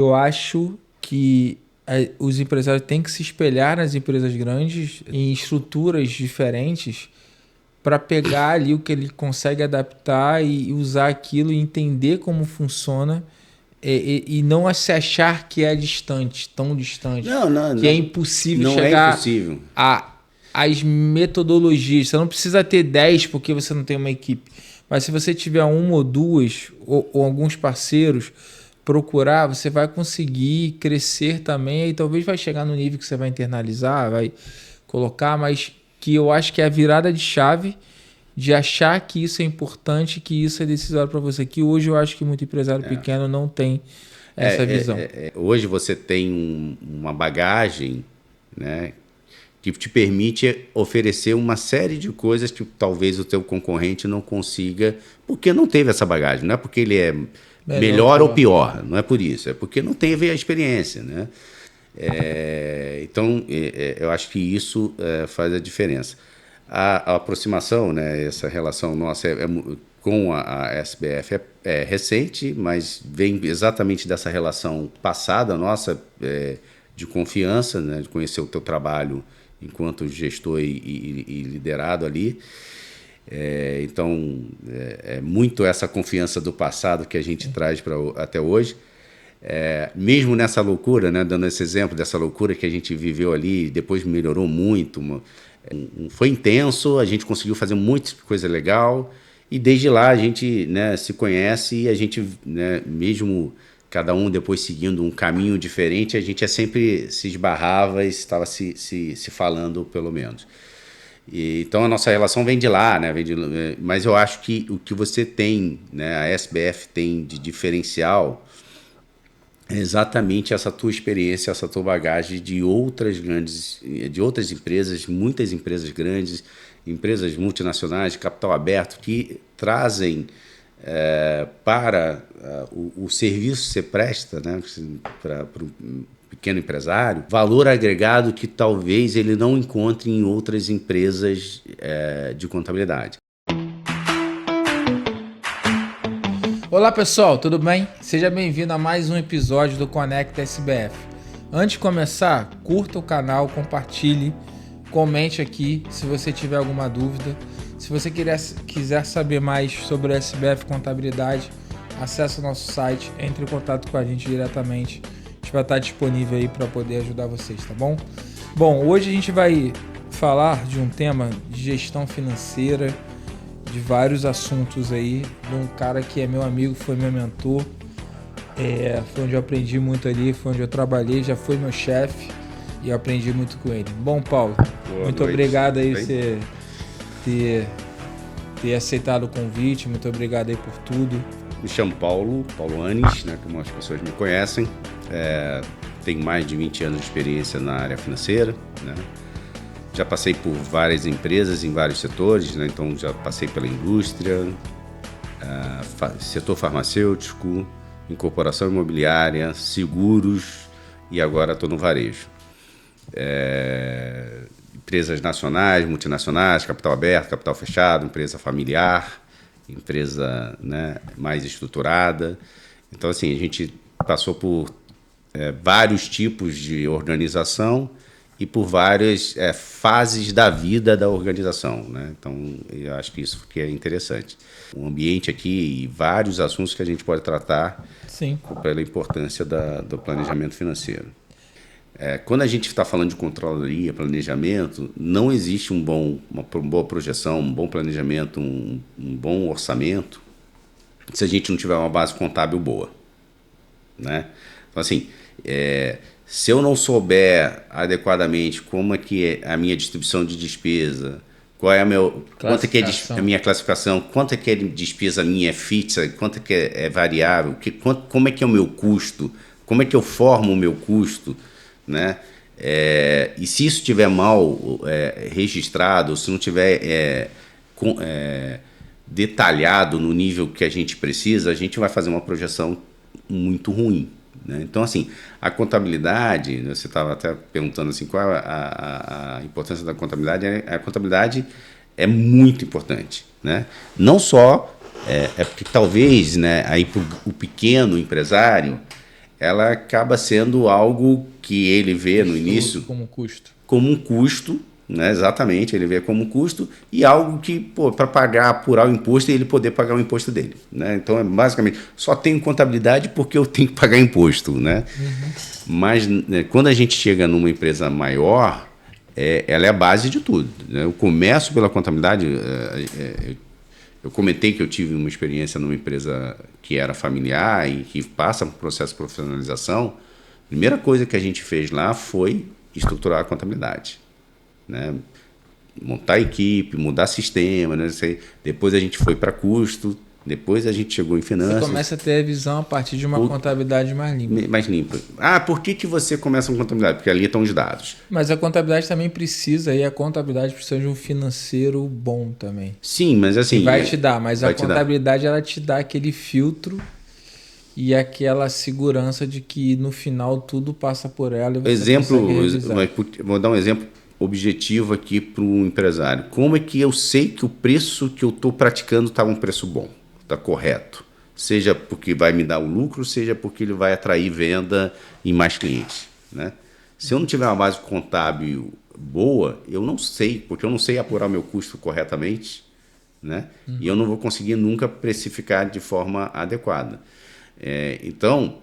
Eu acho que os empresários têm que se espelhar nas empresas grandes em estruturas diferentes para pegar ali o que ele consegue adaptar e usar aquilo e entender como funciona e não se achar que é distante, tão distante, Não, não, que é não. impossível Não é chegar impossível. às metodologias. Você não precisa ter 10 porque você não tem uma equipe. Mas se você tiver uma ou duas, ou alguns parceiros, procurar, você vai conseguir crescer também e talvez vai chegar no nível que você vai internalizar, vai colocar, mas que eu acho que é a virada de chave de achar que isso é importante, que isso é decisório para você, que hoje eu acho que muito empresário pequeno não tem essa visão. Hoje você tem uma bagagem, né, que te permite oferecer uma série de coisas que talvez o teu concorrente não consiga, porque não teve essa bagagem. Não é porque ele é melhor ou pior, não é por isso. É porque não teve a experiência, né? Então, eu acho que isso faz a diferença. A aproximação, né, essa relação nossa com a SBF é recente, mas vem exatamente dessa relação passada nossa, de confiança, né, de conhecer o teu trabalho enquanto gestor e liderado ali. Então, é muito essa confiança do passado que a gente traz até hoje. Mesmo nessa loucura, né, dando esse exemplo dessa loucura que a gente viveu ali, depois melhorou muito, foi intenso, a gente conseguiu fazer muita coisa legal e desde lá a gente, né, se conhece e a gente, né, mesmo cada um depois seguindo um caminho diferente, a gente sempre se esbarrava e estava se falando pelo menos. Então a nossa relação vem de lá, né? Mas eu acho que o que você tem, né, a SBF tem de diferencial é exatamente essa tua experiência, essa tua bagagem de outras empresas, muitas empresas grandes, empresas multinacionais de capital aberto que trazem para o serviço que você presta, né, para o pequeno empresário, valor agregado que talvez ele não encontre em outras empresas de contabilidade. Olá pessoal, tudo bem? Seja bem-vindo a mais um episódio do Conecta SBF. Antes de começar, curta o canal, compartilhe, comente aqui se você tiver alguma dúvida. Se você quiser saber mais sobre a SBF Contabilidade, acesse o nosso site, entre em contato com a gente diretamente. A gente vai estar disponível aí para poder ajudar vocês, tá bom? Bom, hoje a gente vai falar de um tema de gestão financeira, de vários assuntos aí, de um cara que é meu amigo, foi meu mentor, foi onde eu aprendi muito ali, foi onde eu trabalhei, já foi meu chefe e eu aprendi muito com ele. Bom, Paulo, muito obrigado aí por você ter aceitado o convite, muito obrigado aí por tudo. Me chamo Paulo Anis, né, como as pessoas me conhecem, tenho mais de 20 anos de experiência na área financeira, né? Já passei por várias empresas em vários setores, né? Então já passei pela indústria, setor farmacêutico, incorporação imobiliária, seguros e agora estou no varejo. Empresas nacionais, multinacionais, capital aberto, capital fechado, empresa familiar, empresa, né, mais estruturada. Então, assim, a gente passou por vários tipos de organização e por várias fases da vida da organização, né? Então, eu acho que isso que é interessante. O ambiente aqui e vários assuntos que a gente pode tratar. Sim. Pela importância do planejamento financeiro. Quando a gente está falando de controladoria, planejamento, não existe uma boa projeção, um bom planejamento, um bom orçamento, se a gente não tiver uma base contábil boa, né? Então, assim, se eu não souber adequadamente como é que é a minha distribuição de despesa, qual é quanto é que é a minha classificação, quanto é que é despesa minha é fixa, quanto é que é variável, como é que é o meu custo, como é que eu formo o meu custo, né? E se isso estiver mal registrado, se não estiver detalhado no nível que a gente precisa, a gente vai fazer uma projeção muito ruim, né? Então, assim, a contabilidade, você estava até perguntando assim, qual é a importância da contabilidade. A contabilidade é muito importante, né? Não só porque talvez, né, aí o pequeno empresário ela acaba sendo algo que ele vê no início como custo. Como um custo, né? Exatamente, ele vê como um custo e algo que, para pagar, apurar o imposto e ele poder pagar o imposto dele, né? Então, basicamente, só tenho contabilidade porque eu tenho que pagar imposto, né? Mas né, quando a gente chega numa empresa maior, ela é a base de tudo, né? Eu começo pela contabilidade. Eu comentei que eu tive uma experiência numa empresa que era familiar e que passa por processo de profissionalização. A primeira coisa que a gente fez lá foi estruturar a contabilidade, né? Montar a equipe, mudar sistema, né? Depois a gente foi para custo, depois a gente chegou em finanças. Você começa a ter a visão a partir de uma contabilidade mais limpa. Mais limpa. Por que você começa com contabilidade? Porque ali estão os dados. Mas a contabilidade também precisa, e a contabilidade precisa de um financeiro bom também. Sim, mas assim... Que vai te dar, mas a contabilidade ela te dá aquele filtro e aquela segurança de que no final tudo passa por ela e você vou dar um exemplo objetivo aqui para o empresário. Como é que eu sei que o preço que eu estou praticando está um preço bom, está correto? Seja porque vai me dar o lucro, seja porque ele vai atrair venda e mais clientes, né? Se eu não tiver uma base contábil boa, eu não sei, porque eu não sei apurar meu custo corretamente, né? E eu não vou conseguir nunca precificar de forma adequada. Então,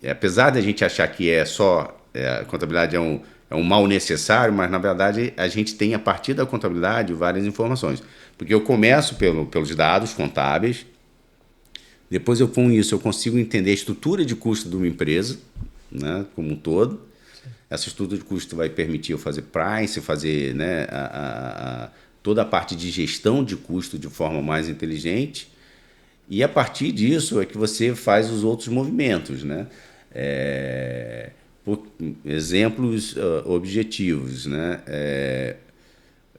apesar de a gente achar que a contabilidade é um mal necessário, mas na verdade a gente tem a partir da contabilidade várias informações. Porque eu começo pelos dados contábeis, depois com isso eu consigo entender a estrutura de custo de uma empresa, né, como um todo. Essa estrutura de custo vai permitir eu fazer price, fazer, né, toda a parte de gestão de custo de forma mais inteligente. E a partir disso é que você faz os outros movimentos, né? Por exemplos objetivos, né?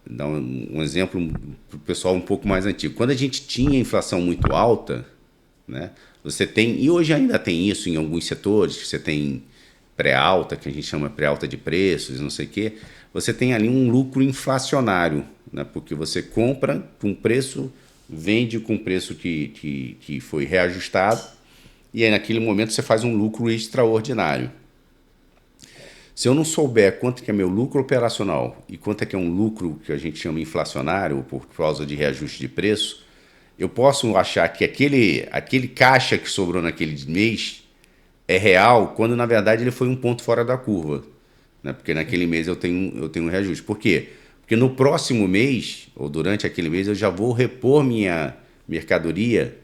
Dar um exemplo para o pessoal um pouco mais antigo. Quando a gente tinha inflação muito alta, né? Você tem, e hoje ainda tem isso em alguns setores, você tem pré-alta, que a gente chama pré-alta de preços, não sei o quê, você tem ali um lucro inflacionário, né? Porque você compra com preço, vende com preço que foi reajustado, e aí naquele momento você faz um lucro extraordinário. Se eu não souber quanto que é meu lucro operacional e quanto é que é um lucro que a gente chama inflacionário por causa de reajuste de preço, eu posso achar que aquele caixa que sobrou naquele mês é real, quando na verdade ele foi um ponto fora da curva, né? Porque naquele mês eu tenho um reajuste. Por quê? Porque no próximo mês, ou durante aquele mês, eu já vou repor minha mercadoria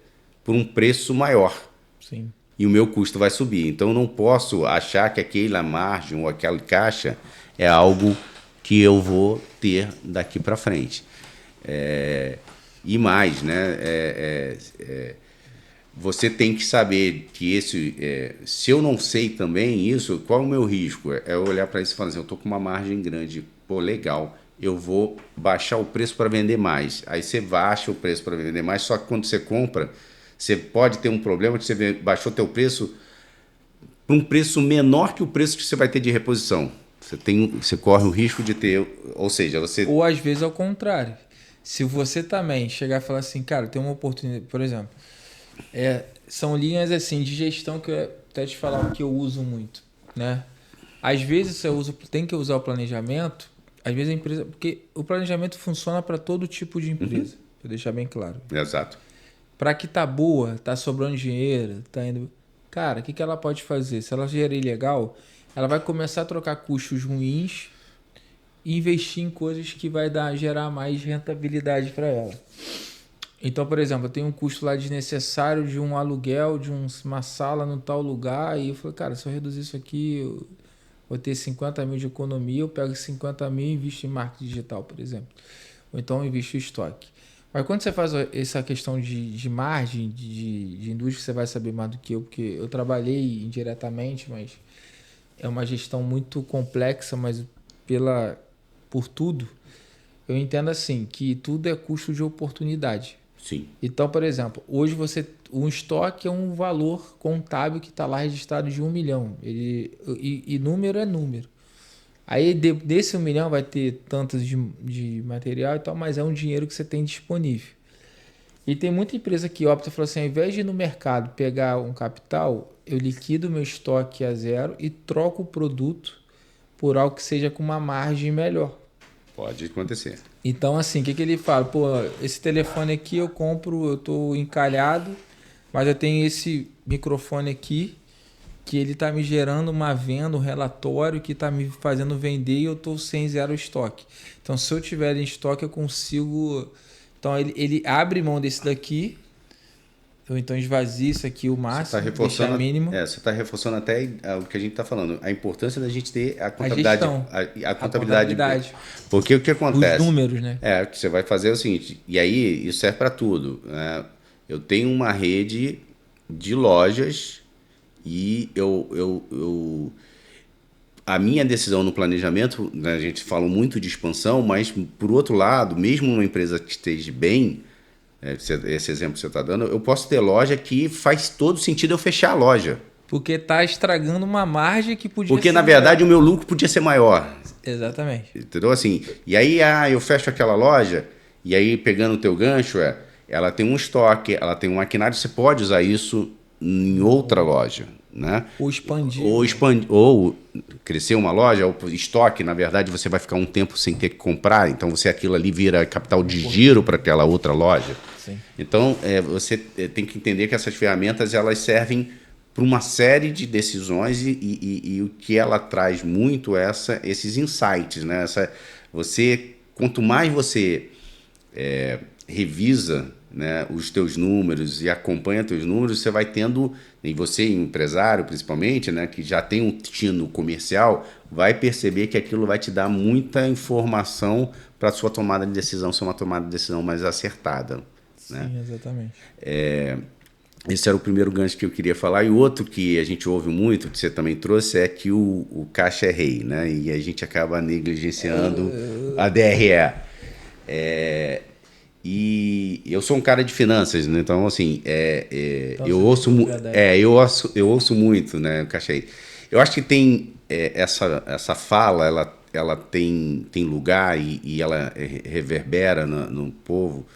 por um preço maior. Sim. E o meu custo vai subir. Então eu não posso achar que aquela margem ou aquela caixa é algo que eu vou ter daqui para frente. E mais, né? Você tem que saber que se eu não sei também isso, qual é o meu risco? É eu olhar para isso e falar assim, eu estou com uma margem grande, pô, legal, eu vou baixar o preço para vender mais. Aí você baixa o preço para vender mais, só que quando você compra, você pode ter um problema que você baixou teu preço para um preço menor que o preço que você vai ter de reposição. Você corre o risco de ter, ou seja, você... Ou às vezes ao contrário. Se você também chegar e falar assim, cara, tem uma oportunidade, por exemplo, são linhas assim de gestão que eu até te falar o que eu uso muito, né? Às vezes você tem que usar o planejamento, às vezes a empresa, porque o planejamento funciona para todo tipo de empresa, para deixar bem claro. Exato. Para que tá boa, tá sobrando dinheiro, tá indo, cara, o que ela pode fazer? Se ela gerir legal, ela vai começar a trocar custos ruins e investir em coisas que vai gerar mais rentabilidade para ela. Então, por exemplo, eu tenho um custo lá desnecessário de um aluguel, de uma sala no tal lugar, e eu falei, cara, se eu reduzir isso aqui, eu vou ter 50 mil de economia, eu pego 50 mil e invisto em marketing digital, por exemplo. Ou então eu invisto em estoque. Mas quando você faz essa questão de margem, de indústria, você vai saber mais do que eu, porque eu trabalhei indiretamente, mas é uma gestão muito complexa, mas por tudo, eu entendo assim, que tudo é custo de oportunidade. Sim. Então, por exemplo, hoje um estoque é um valor contábil que está lá registrado de 1 milhão. E número é número. Aí desse 1 milhão vai ter tantos de material e tal, mas é um dinheiro que você tem disponível. E tem muita empresa que opta e fala assim, ao invés de ir no mercado pegar um capital, eu liquido meu estoque a zero e troco o produto por algo que seja com uma margem melhor. Pode acontecer. Então, assim, o que ele fala? Pô, esse telefone aqui eu compro, eu tô encalhado, mas eu tenho esse microfone aqui que ele tá me gerando uma venda, um relatório que tá me fazendo vender e eu tô sem zero estoque. Então, se eu tiver em estoque, eu consigo... Então, ele abre mão desse daqui, ou então esvazia isso aqui o máximo, deixa mínimo. Você está reforçando até o que a gente está falando, a importância da gente ter a contabilidade. A contabilidade. Porque o que acontece? Os números, né? O que você vai fazer é o seguinte, e aí isso serve para tudo. Né? Eu tenho uma rede de lojas e a minha decisão no planejamento, né, a gente fala muito de expansão, mas por outro lado, mesmo uma empresa que esteja bem, esse exemplo que você está dando, eu posso ter loja que faz todo sentido eu fechar a loja. Porque está estragando uma margem que podia Porque, ser na verdade, o meu lucro podia ser maior. Exatamente. Entendeu? Assim, e aí eu fecho aquela loja, e aí, pegando o teu gancho, ela tem um estoque, ela tem um maquinário, você pode usar isso em outra loja. Né? Ou expandir. Ou crescer uma loja, ou estoque, na verdade, você vai ficar um tempo sem ter que comprar, então aquilo ali vira capital de giro para aquela outra loja. Sim. Então, você tem que entender que essas ferramentas elas servem para uma série de decisões e o que ela traz muito esses insights. Né? Quanto mais você revisa, né, os teus números e acompanha teus números, você vai tendo, e você, empresário principalmente, né, que já tem um tino comercial, vai perceber que aquilo vai te dar muita informação para a sua tomada de decisão ser uma tomada de decisão mais acertada. Sim, né? Exatamente. Esse era o primeiro gancho que eu queria falar. E outro que a gente ouve muito, que você também trouxe, é que o caixa é rei, né? E a gente acaba negligenciando a DRE. E eu sou um cara de finanças, né? Então, assim, Então, eu ouço muito, né, o caixa é rei. Eu acho que tem essa fala, ela tem lugar e ela reverbera no povo,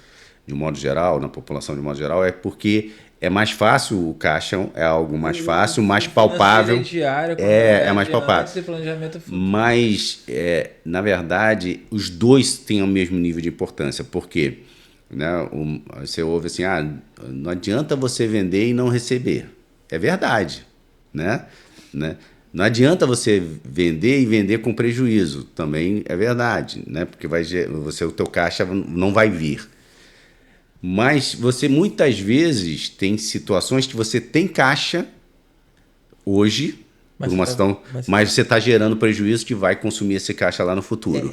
de um modo geral, na população de um modo geral, porque é mais fácil, o caixa é algo mais fácil, mais palpável. Diário, É mais palpável. Planejamento Mas, na verdade, os dois têm o mesmo nível de importância. Por quê? Né? Você ouve assim, não adianta você vender e não receber. É verdade. Né? Não adianta você vender e vender com prejuízo. Também é verdade. Né? Porque o teu caixa não vai vir. Mas você muitas vezes tem situações que você tem caixa hoje, mas você está gerando prejuízo que vai consumir esse caixa lá no futuro.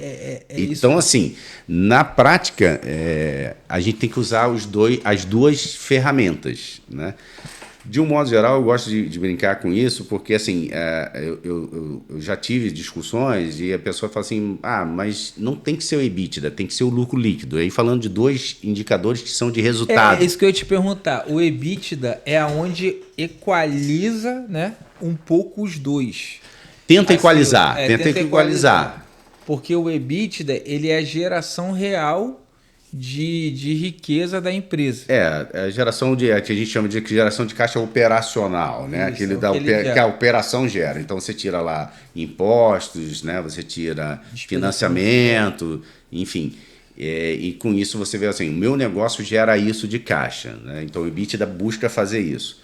Então, assim, na prática, a gente tem que usar as duas ferramentas. Né? De um modo geral, eu gosto de brincar com isso, porque assim, eu já tive discussões e a pessoa fala assim, mas não tem que ser o EBITDA, tem que ser o lucro líquido. Aí falando de dois indicadores que são de resultado. É isso que eu ia te perguntar. O EBITDA é onde equaliza, né, um pouco os dois. Tenta equalizar. Porque o EBITDA, ele é a geração real de riqueza da empresa. A geração que a gente chama de geração de caixa operacional, né? Que a operação gera. Então você tira lá impostos, né? Você tira financiamento, enfim. E com isso você vê assim, o meu negócio gera isso de caixa, né? Então o EBITDA busca fazer isso.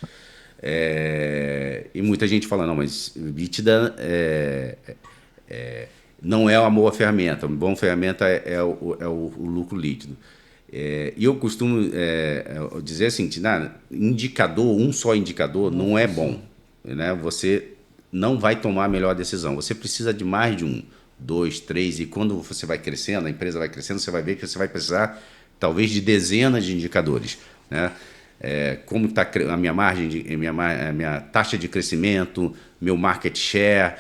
E muita gente fala, não, mas o EBITDA não é uma boa ferramenta. Uma boa ferramenta é o lucro líquido. E eu costumo dizer assim, um só indicador não é bom. Né? Você não vai tomar a melhor decisão. Você precisa de mais de 1, 2, 3, e quando você vai crescendo, a empresa vai crescendo, você vai ver que você vai precisar talvez de dezenas de indicadores. Né? Como está a minha margem, a minha taxa de crescimento, meu market share,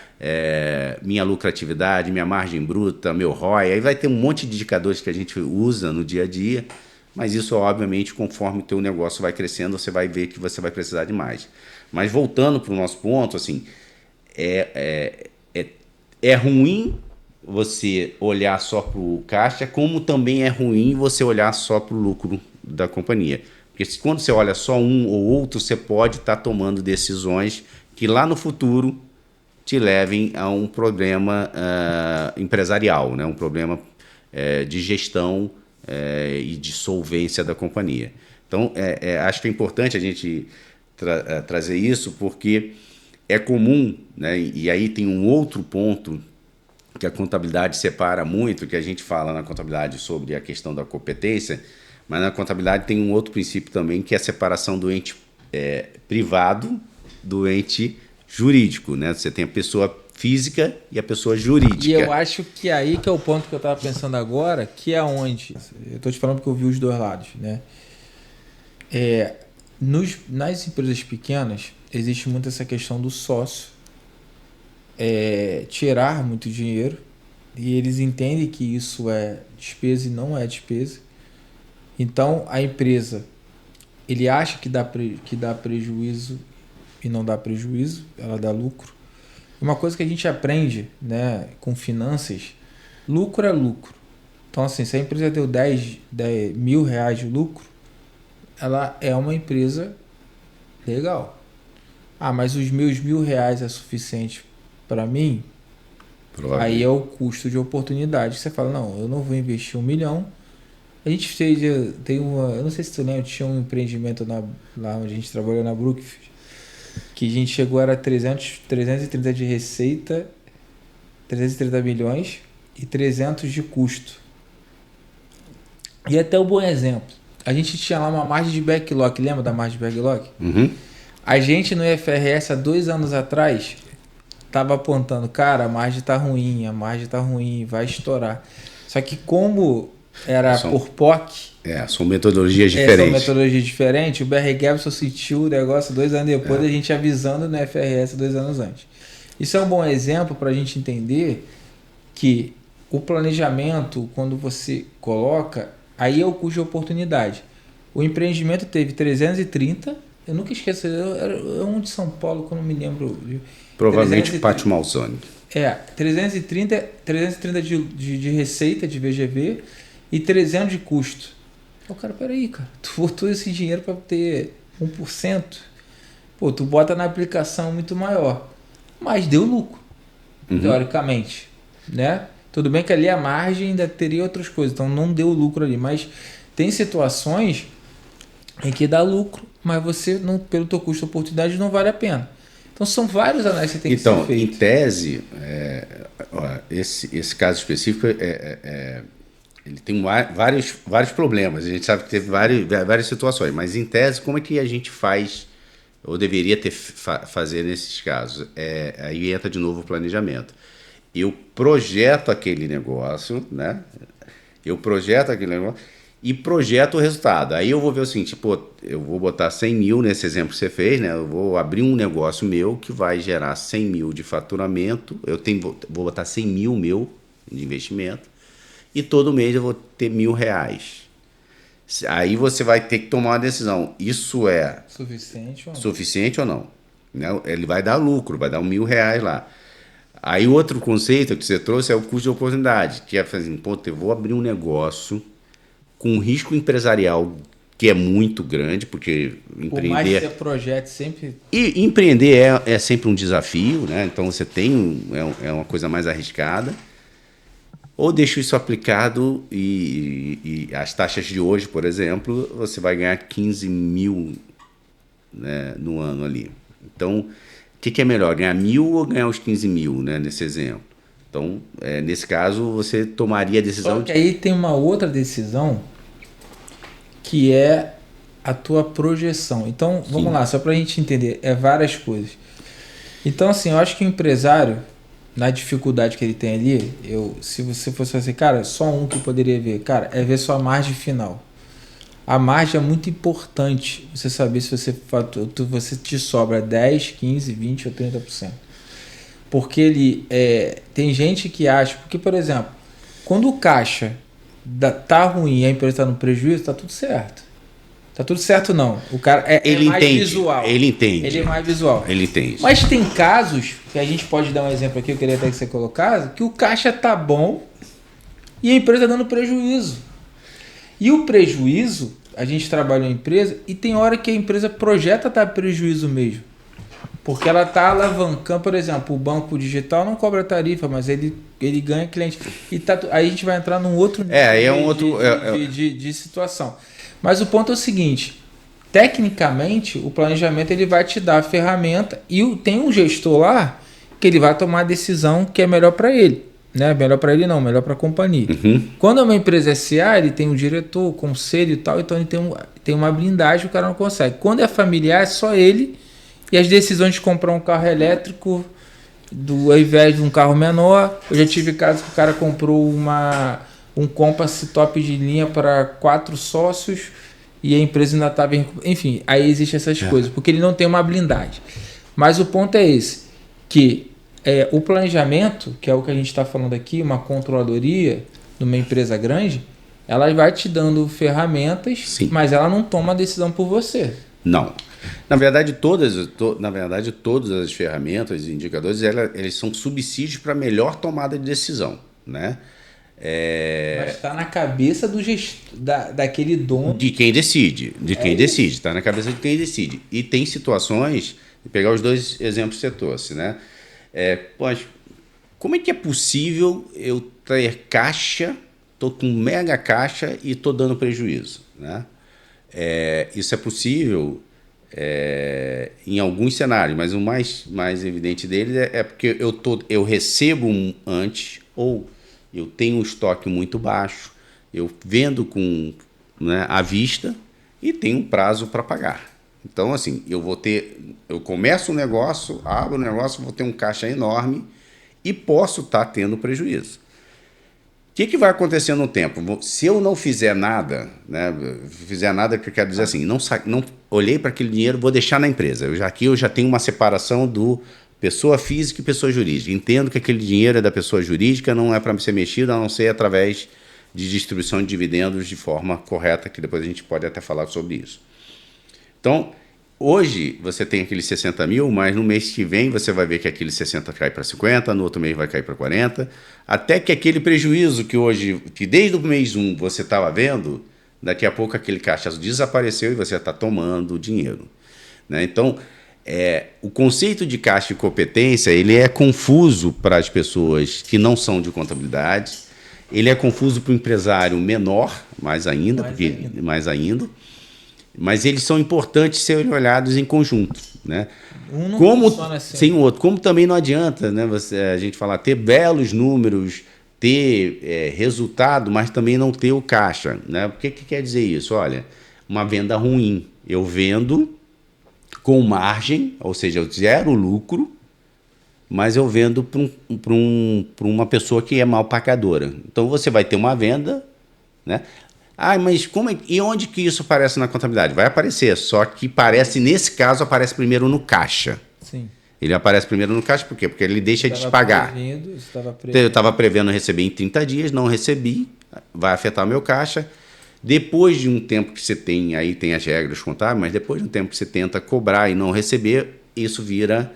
minha lucratividade, minha margem bruta, meu ROI. Aí vai ter um monte de indicadores que a gente usa no dia a dia, mas isso, obviamente, conforme o teu negócio vai crescendo, você vai ver que você vai precisar de mais. Mas voltando para o nosso ponto, assim, é ruim você olhar só para o caixa, como também é ruim você olhar só para o lucro da companhia. Porque quando você olha só um ou outro, você pode estar tomando decisões que lá no futuro te levem a um problema empresarial, né? Um problema de gestão e de solvência da companhia. Então, acho que é importante a gente trazer isso, porque é comum, né? E aí tem um outro ponto que a contabilidade separa muito, que a gente fala na contabilidade sobre a questão da competência, mas na contabilidade tem um outro princípio também, que é a separação do ente privado do ente jurídico, né? Você tem a pessoa física e a pessoa jurídica. E eu acho que aí que é o ponto que eu estava pensando agora, que é onde... Eu estou te falando porque eu vi os dois lados, né? Nas empresas pequenas, existe muito essa questão do sócio tirar muito dinheiro, e eles entendem que isso é despesa e não é despesa. Então, a empresa, ele acha que dá prejuízo e não dá prejuízo, ela dá lucro. Uma coisa que a gente aprende, né, com finanças, lucro é lucro. Então, assim, se a empresa deu 10 mil reais de lucro, ela é uma empresa legal. Mas os meus R$1.000 é suficiente para mim? Aí é o custo de oportunidade. Você fala, não, eu não vou investir 1 milhão. A gente tem eu não sei se tu lembra, tinha um empreendimento lá onde a gente trabalhou na Brookfield, que a gente chegou, era 330 de receita, 330 milhões e 300 de custo. E até o bom exemplo, a gente tinha lá uma margem de backlog, lembra da margem de backlog? Uhum. A gente no IFRS há 2 anos atrás estava apontando, cara, a margem está ruim, vai estourar. Só que como era por POC... são metodologias diferentes. O BR Gap só sentiu o negócio 2 anos depois, a gente avisando no IFRS 2 anos antes. Isso é um bom exemplo para a gente entender que o planejamento, quando você coloca, aí é o custo de oportunidade. O empreendimento teve 330, eu nunca esqueço, era um de São Paulo, que eu não me lembro. Provavelmente Pátio Malzone. 330 de receita de VGV e 300 de custo. Cara, peraí, cara, tu botou esse dinheiro para ter 1%, tu bota na aplicação muito maior, mas deu lucro, teoricamente, né? Tudo bem que ali a margem ainda teria outras coisas, então não deu lucro ali, mas tem situações em que dá lucro, mas você, não, pelo teu custo de oportunidade, não vale a pena. Então são vários análises que você tem que ser feito. Então, em tese, esse caso específico ele tem vários problemas. A gente sabe que teve várias situações, mas em tese, como é que a gente faz, ou deveria fazer nesses casos? Aí entra de novo o planejamento. Eu projeto aquele negócio, né? E projeto o resultado. Aí eu vou ver o seguinte, eu vou botar 100 mil nesse exemplo que você fez, né? Eu vou abrir um negócio meu que vai gerar 100 mil de faturamento, vou botar 100 mil meu de investimento, e todo mês eu vou ter R$1.000. Aí você vai ter que tomar uma decisão. Isso é suficiente ou não? Né? Ele vai dar lucro, vai dar R$1.000 lá. Aí outro conceito que você trouxe é o custo de oportunidade, que é fazer, eu vou abrir um negócio com um risco empresarial que é muito grande, porque empreender... Por mais que você projete sempre... E empreender é sempre um desafio, né? Então você tem uma coisa mais arriscada. Ou deixo isso aplicado e as taxas de hoje, por exemplo, você vai ganhar 15 mil, né, no ano ali. Então, o que é melhor, ganhar 1.000 ou ganhar os 15 mil, né, nesse exemplo? Então, nesse caso, você tomaria a decisão... Só que aí tem uma outra decisão que é a tua projeção. Então, vamos lá, só para a gente entender, várias coisas. Então, assim, eu acho que o empresário... na dificuldade que ele tem ali, se você fosse fazer, cara, só um que eu poderia ver, cara, é ver sua margem final. A margem é muito importante, você saber se você te sobra 10, 15, 20 ou 30%. Porque tem gente que acha, porque, por exemplo, quando o caixa tá ruim e a empresa está no prejuízo, tá tudo certo. Tá tudo certo, não. O cara ele mais entende, visual. Ele entende. Ele é mais visual. Ele entende. Mas tem casos, que a gente pode dar um exemplo aqui, eu queria até que você colocasse, que o caixa tá bom e a empresa dando prejuízo. E o prejuízo a gente trabalha em empresa e tem hora que a empresa projeta dar prejuízo mesmo. Porque ela está alavancando, por exemplo, o banco digital não cobra tarifa, mas ele ganha cliente. E aí a gente vai entrar num outro nível de situação. Mas o ponto é o seguinte, tecnicamente, o planejamento ele vai te dar a ferramenta e tem um gestor lá que ele vai tomar a decisão que é melhor para ele. Né? Melhor para ele não, melhor para a companhia. Uhum. Quando é uma empresa SA, ele tem um diretor, conselho e tal, então ele tem uma blindagem, o cara não consegue. Quando é familiar, é só ele e as decisões de comprar um carro elétrico ao invés de um carro menor. Eu já tive caso que o cara comprou um Compass top de linha para 4 sócios e a empresa ainda estava... Enfim, aí existem essas coisas, porque ele não tem uma blindagem. Mas o ponto é esse, que o planejamento, que é o que a gente está falando aqui, uma controladoria numa empresa grande, ela vai te dando ferramentas, sim, mas ela não toma a decisão por você. Não. Na verdade, todas as ferramentas e indicadores, eles são subsídios para melhor tomada de decisão, né? Mas está na cabeça do daquele dono. De quem decide. Está na cabeça de quem decide. E tem situações, vou pegar os 2 exemplos que você trouxe, né? Como é que é possível eu ter caixa, estou com mega caixa e estou dando prejuízo, né? Isso é possível em alguns cenários, mas o mais evidente deles é porque eu recebo antes, ou eu tenho um estoque muito baixo, eu vendo à vista e tenho um prazo para pagar. Então, assim, eu começo um negócio, abro um negócio, vou ter um caixa enorme e posso estar tendo prejuízo. O que vai acontecer no tempo? Se eu não fizer nada, né? Que eu quero dizer assim, não olhei para aquele dinheiro, vou deixar na empresa. Aqui eu já tenho uma separação do pessoa física e pessoa jurídica. Entendo que aquele dinheiro é da pessoa jurídica, não é para ser mexido, a não ser através de distribuição de dividendos de forma correta, que depois a gente pode até falar sobre isso. Então, hoje você tem aqueles 60 mil, mas no mês que vem você vai ver que aquele 60 cai para 50, no outro mês vai cair para 40, até que aquele prejuízo que desde o mês 1 você estava vendo, daqui a pouco aquele caixa desapareceu e você está tomando o dinheiro, né? Então, o conceito de caixa e competência, ele é confuso para as pessoas que não são de contabilidade, ele é confuso para o empresário menor, mais ainda, mas eles são importantes serem olhados em conjunto, né? Um não funciona assim. Sem o outro. Como também não adianta, né, a gente falar, ter belos números, ter resultado, mas também não ter o caixa, né? O que quer dizer isso? Olha, uma venda ruim. Eu vendo com margem, ou seja, eu zero lucro, mas eu vendo para uma pessoa que é mal pagadora. Então você vai ter uma venda, né? Mas e onde que isso aparece na contabilidade? Vai aparecer, só que nesse caso, aparece primeiro no caixa. Sim. Ele aparece primeiro no caixa, por quê? Porque ele deixa de te pagar. Eu estava prevendo receber em 30 dias, não recebi, vai afetar o meu caixa. Depois de um tempo que você tem, aí tem as regras contábeis, mas depois de um tempo que você tenta cobrar e não receber, isso vira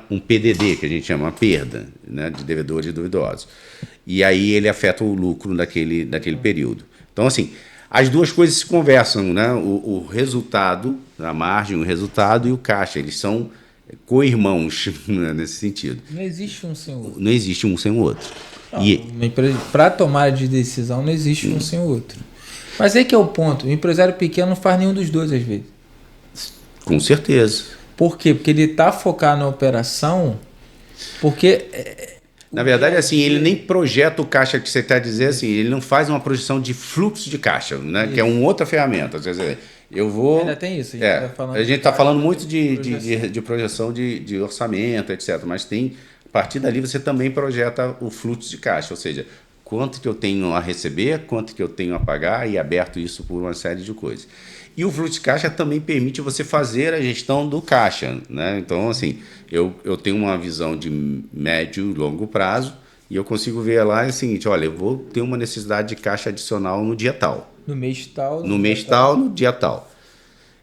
um PDD, que a gente chama uma perda, né, de devedores e duvidosos. E aí ele afeta o lucro daquele período. Então, assim, as duas coisas se conversam, né? O resultado, a margem, o resultado e o caixa, eles são co-irmãos, né, nesse sentido. Não existe um sem o outro. Não existe um sem o outro. Para tomar de decisão, não existe um sem o outro. Mas aí que é o ponto. O empresário pequeno não faz nenhum dos dois, às vezes. Com certeza. Por quê? Porque ele está focado na operação, porque... Na verdade, assim, ele nem projeta o caixa que você está dizendo, assim, ele não faz uma projeção de fluxo de caixa, né? Que é uma outra ferramenta. Quer dizer, eu vou... Ainda tem isso. A gente está falando muito de projeção de orçamento, etc. Mas a partir dali você também projeta o fluxo de caixa, ou seja, quanto que eu tenho a receber, quanto que eu tenho a pagar e aberto isso por uma série de coisas. E o fluxo de caixa também permite você fazer a gestão do caixa, né? Então, assim, eu tenho uma visão de médio e longo prazo e eu consigo ver lá o seguinte, olha, eu vou ter uma necessidade de caixa adicional no dia tal. No mês tal. No dia tal.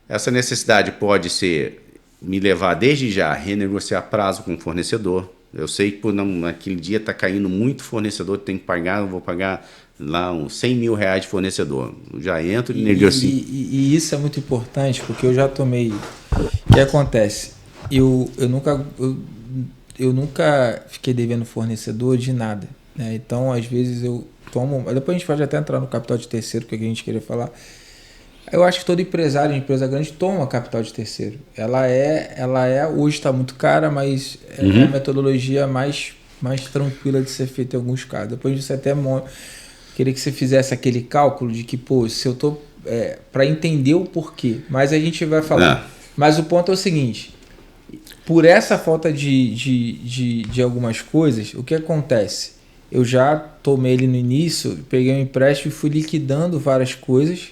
Essa necessidade pode ser me levar desde já a renegociar prazo com o fornecedor. Eu sei que naquele dia está caindo muito fornecedor, tem que pagar, eu vou pagar lá uns 100 mil reais de fornecedor. Eu já entro e negocio. E isso é muito importante, porque eu já tomei... O que acontece? Eu nunca fiquei devendo fornecedor de nada, né? Então, às vezes, eu tomo... Depois a gente pode até entrar no capital de terceiro, que é o que a gente queria falar. Eu acho que todo empresário, empresa grande, toma capital de terceiro. Hoje está muito cara, mas é a metodologia mais tranquila de ser feita em alguns casos. Depois disso até queria que você fizesse aquele cálculo de que, pô, se eu tô para entender o porquê, mas a gente vai falar. Não. Mas o ponto é o seguinte, por essa falta de algumas coisas, o que acontece? Eu já tomei ele no início, peguei um empréstimo e fui liquidando várias coisas.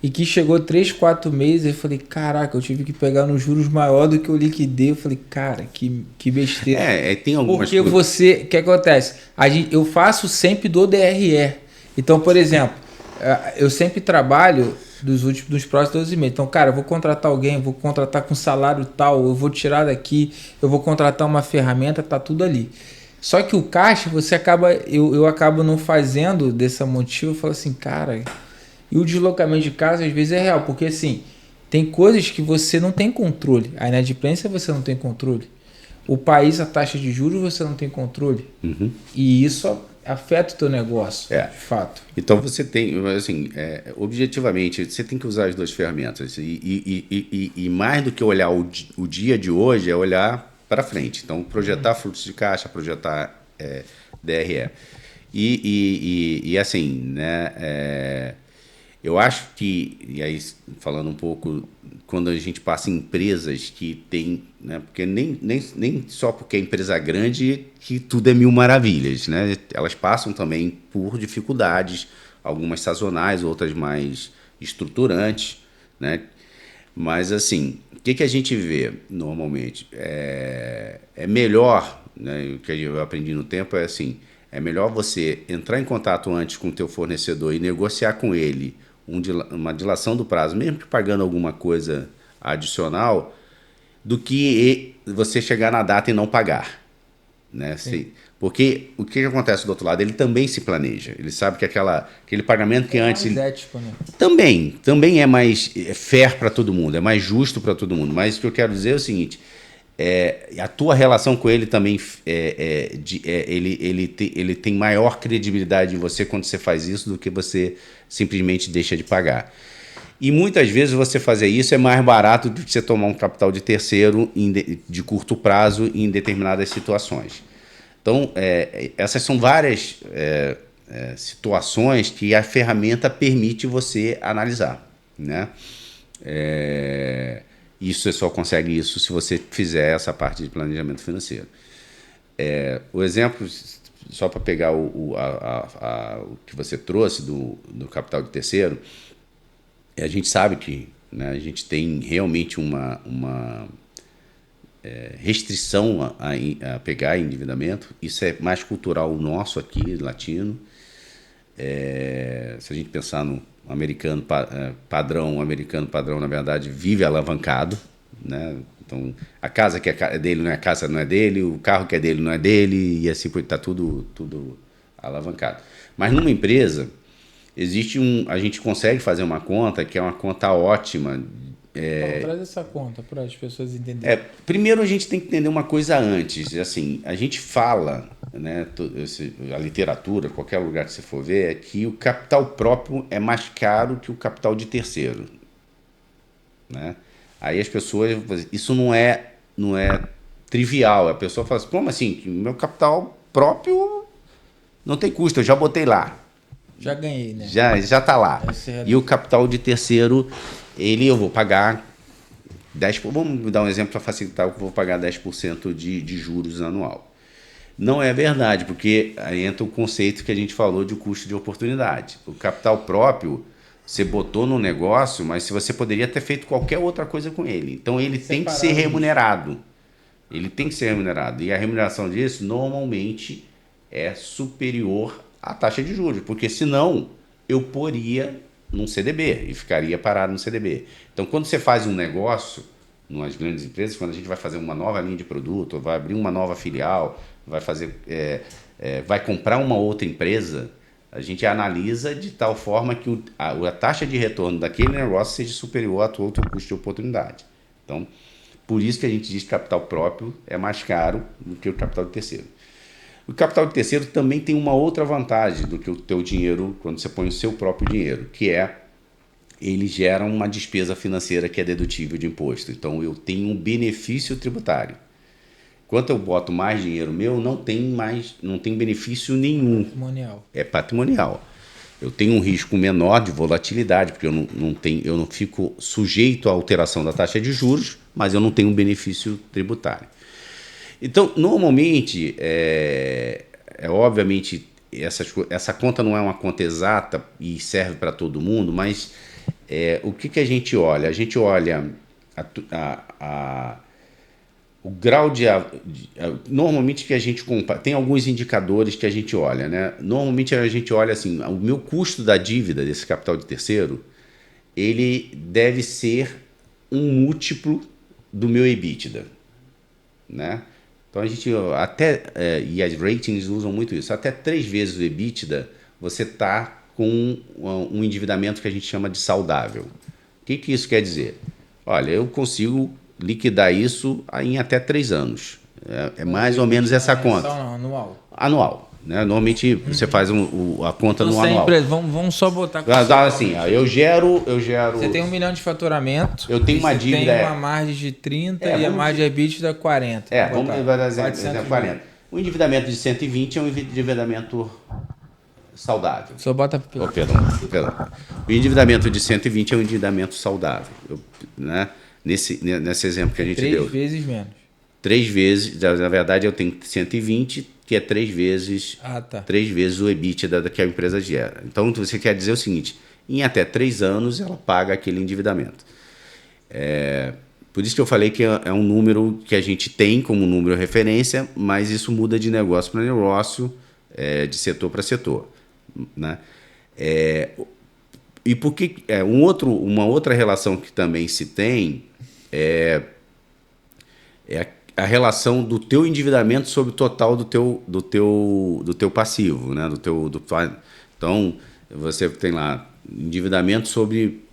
E que chegou 3, 4 meses, eu falei, caraca, eu tive que pegar nos juros maior do que eu liquidei. Eu falei, cara, que besteira. Tem algumas Porque o que acontece? Eu faço sempre do DRE. Então, por exemplo, eu sempre trabalho dos próximos 12 meses. Então, cara, eu vou contratar alguém, vou contratar com salário tal, eu vou tirar daqui, eu vou contratar uma ferramenta, tá tudo ali. Só que o caixa, eu acabo não fazendo desse motivo, eu falo assim, cara... E o deslocamento de casa às vezes é real, porque assim, tem coisas que você não tem controle. A inadimplência você não tem controle. O país, a taxa de juros você não tem controle. E isso afeta o teu negócio, de fato. Então você tem, assim, objetivamente, você tem que usar as duas ferramentas. E mais do que olhar o dia de hoje, é olhar para frente. Então, projetar fluxo de caixa, projetar DRE. E assim, né? Eu acho que, e aí falando um pouco, quando a gente passa em empresas que tem, né, porque nem só porque é empresa grande que tudo é mil maravilhas, né? Elas passam também por dificuldades, algumas sazonais, outras mais estruturantes, né? Mas assim, o que a gente vê normalmente? É melhor, né, o que eu aprendi no tempo é assim, é melhor você entrar em contato antes com o teu fornecedor e negociar com ele uma dilação do prazo, mesmo que pagando alguma coisa adicional, do que você chegar na data e não pagar, né? Porque o que acontece do outro lado? Ele também se planeja. Ele sabe que aquele pagamento que antes... mais ético, né? Também é mais fair para todo mundo, é mais justo para todo mundo. Mas o que eu quero dizer é o seguinte... a tua relação com ele também ele tem maior credibilidade em você quando você faz isso do que você simplesmente deixa de pagar. E muitas vezes você fazer isso é mais barato do que você tomar um capital de terceiro de curto prazo em determinadas situações. Então, essas são várias situações que a ferramenta permite você analisar, né? Isso você só consegue isso se você fizer essa parte de planejamento financeiro. O exemplo, só para pegar o que você trouxe do capital de terceiro, a gente sabe que, né, a gente tem realmente uma restrição a pegar endividamento. Isso é mais cultural nosso aqui, latino. Se a gente pensar no americano padrão, na verdade, vive alavancado, né? Então, a casa que é dele não é casa, não é dele, o carro que é dele não é dele, e assim está tudo alavancado. Mas numa empresa, a gente consegue fazer uma conta que é uma conta ótima. Traz essa conta para as pessoas entenderem. Primeiro a gente tem que entender uma coisa antes. Assim, a gente fala, né, a literatura, qualquer lugar que você for ver, é que o capital próprio é mais caro que o capital de terceiro, né? Aí as pessoas, isso não é trivial. A pessoa fala assim, como assim? Meu capital próprio não tem custo, eu já botei lá. Já ganhei, né? Já está lá. E o capital de terceiro, eu vou pagar 10%, vamos dar um exemplo para facilitar, eu vou pagar 10% de juros anual. Não é verdade, porque aí entra o conceito que a gente falou de custo de oportunidade. O capital próprio, você botou no negócio, mas você poderia ter feito qualquer outra coisa com ele. Então ele tem que ser remunerado. Ele tem que ser remunerado. E a remuneração disso, normalmente, é superior à taxa de juros, porque senão eu poria num CDB e ficaria parado no CDB. Então, quando você faz um negócio, nas grandes empresas, quando a gente vai fazer uma nova linha de produto, vai abrir uma nova filial, vai comprar uma outra empresa, a gente analisa de tal forma que a taxa de retorno daquele negócio seja superior ao teu custo de oportunidade. Então, por isso que a gente diz que capital próprio é mais caro do que o capital de terceiro. O capital de terceiro também tem uma outra vantagem do que o teu dinheiro, quando você põe o seu próprio dinheiro, que é ele gera uma despesa financeira que é dedutível de imposto. Então, eu tenho um benefício tributário. Quando eu boto mais dinheiro meu, não tem benefício nenhum. Patrimonial. É patrimonial. Eu tenho um risco menor de volatilidade, porque eu não fico sujeito à alteração da taxa de juros, mas eu não tenho um benefício tributário. Então, normalmente, obviamente, essa conta não é uma conta exata e serve para todo mundo, mas o que a gente olha? A gente olha o grau de... Normalmente que a gente compara... Tem alguns indicadores que a gente olha, né? Normalmente a gente olha assim, o meu custo da dívida desse capital de terceiro, ele deve ser um múltiplo do meu EBITDA, né? Então a gente e as ratings usam muito isso, até 3 vezes o EBITDA você está com um endividamento que a gente chama de saudável. O que isso quer dizer? Olha, eu consigo liquidar isso em até 3 anos. É mais ou menos essa conta. Anual. Anual. Né? Normalmente você faz a conta no anual. Vamos só botar... Assim, eu gero... Você tem 1 milhão de faturamento. Eu tenho uma dívida... Tem uma margem de 30 e a margem de EBITDA 40. Vamos dar exemplo 40. O endividamento de 120 é um endividamento saudável. Só bota... Perdão. O endividamento de 120 é um endividamento saudável. Né? Nesse exemplo que a gente deu. 3 vezes menos. 3 vezes, na verdade eu tenho 120, que é 3 vezes, 3 vezes o EBITDA que a empresa gera. Então você quer dizer o seguinte, em até 3 anos ela paga aquele endividamento. Por isso que eu falei que é um número que a gente tem como número de referência, mas isso muda de negócio para negócio, de setor para setor. Né? E por que uma outra relação que também se tem é a relação do teu endividamento sobre o total do teu passivo, né? Então você tem lá endividamento sobre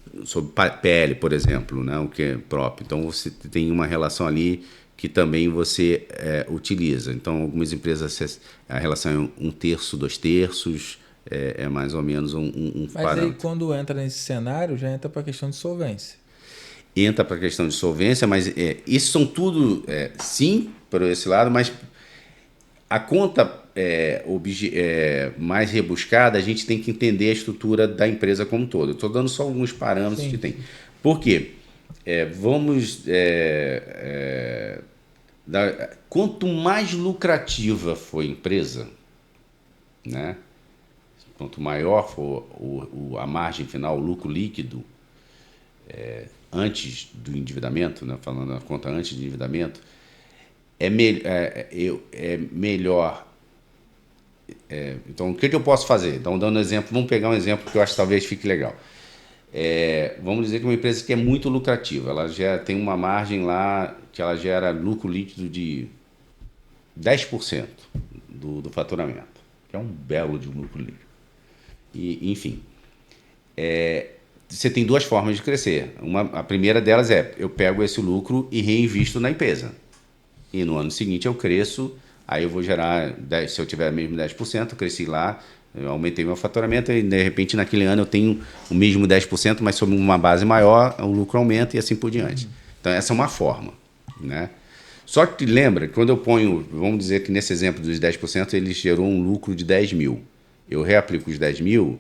PL, por exemplo, né? O que é próprio. Então você tem uma relação ali que também você utiliza. Então algumas empresas a relação é 1/3, 2/3. É mais ou menos um Mas parâmetro. aí quando entra nesse cenário, já entra para a questão de solvência. Entra para a questão de solvência, mas isso são tudo, sim, por esse lado, mas a conta mais rebuscada, a gente tem que entender a estrutura da empresa como um todo. Eu estou dando só alguns parâmetros que tem. Por quê? Quanto mais lucrativa for a empresa, né? Quanto maior for a margem final, o lucro líquido, antes do endividamento, né? Falando na conta antes do endividamento, é melhor. Então, o que eu posso fazer? Então, dando exemplo, vamos pegar um exemplo que eu acho que talvez fique legal. Vamos dizer que uma empresa que é muito lucrativa, ela tem uma margem lá que ela gera lucro líquido de 10% do faturamento, que é um belo de lucro líquido. E, enfim, você tem 2 formas de crescer. A primeira delas eu pego esse lucro e reinvisto na empresa. E no ano seguinte eu cresço, aí eu vou gerar, se eu tiver mesmo 10%, eu cresci lá, eu aumentei meu faturamento e de repente naquele ano eu tenho o mesmo 10%, mas sobre uma base maior, o lucro aumenta e assim por diante. Então essa é uma forma, né? Só que lembra, quando eu ponho, vamos dizer que nesse exemplo dos 10%, ele gerou um lucro de 10 mil. Eu reaplico os 10 mil,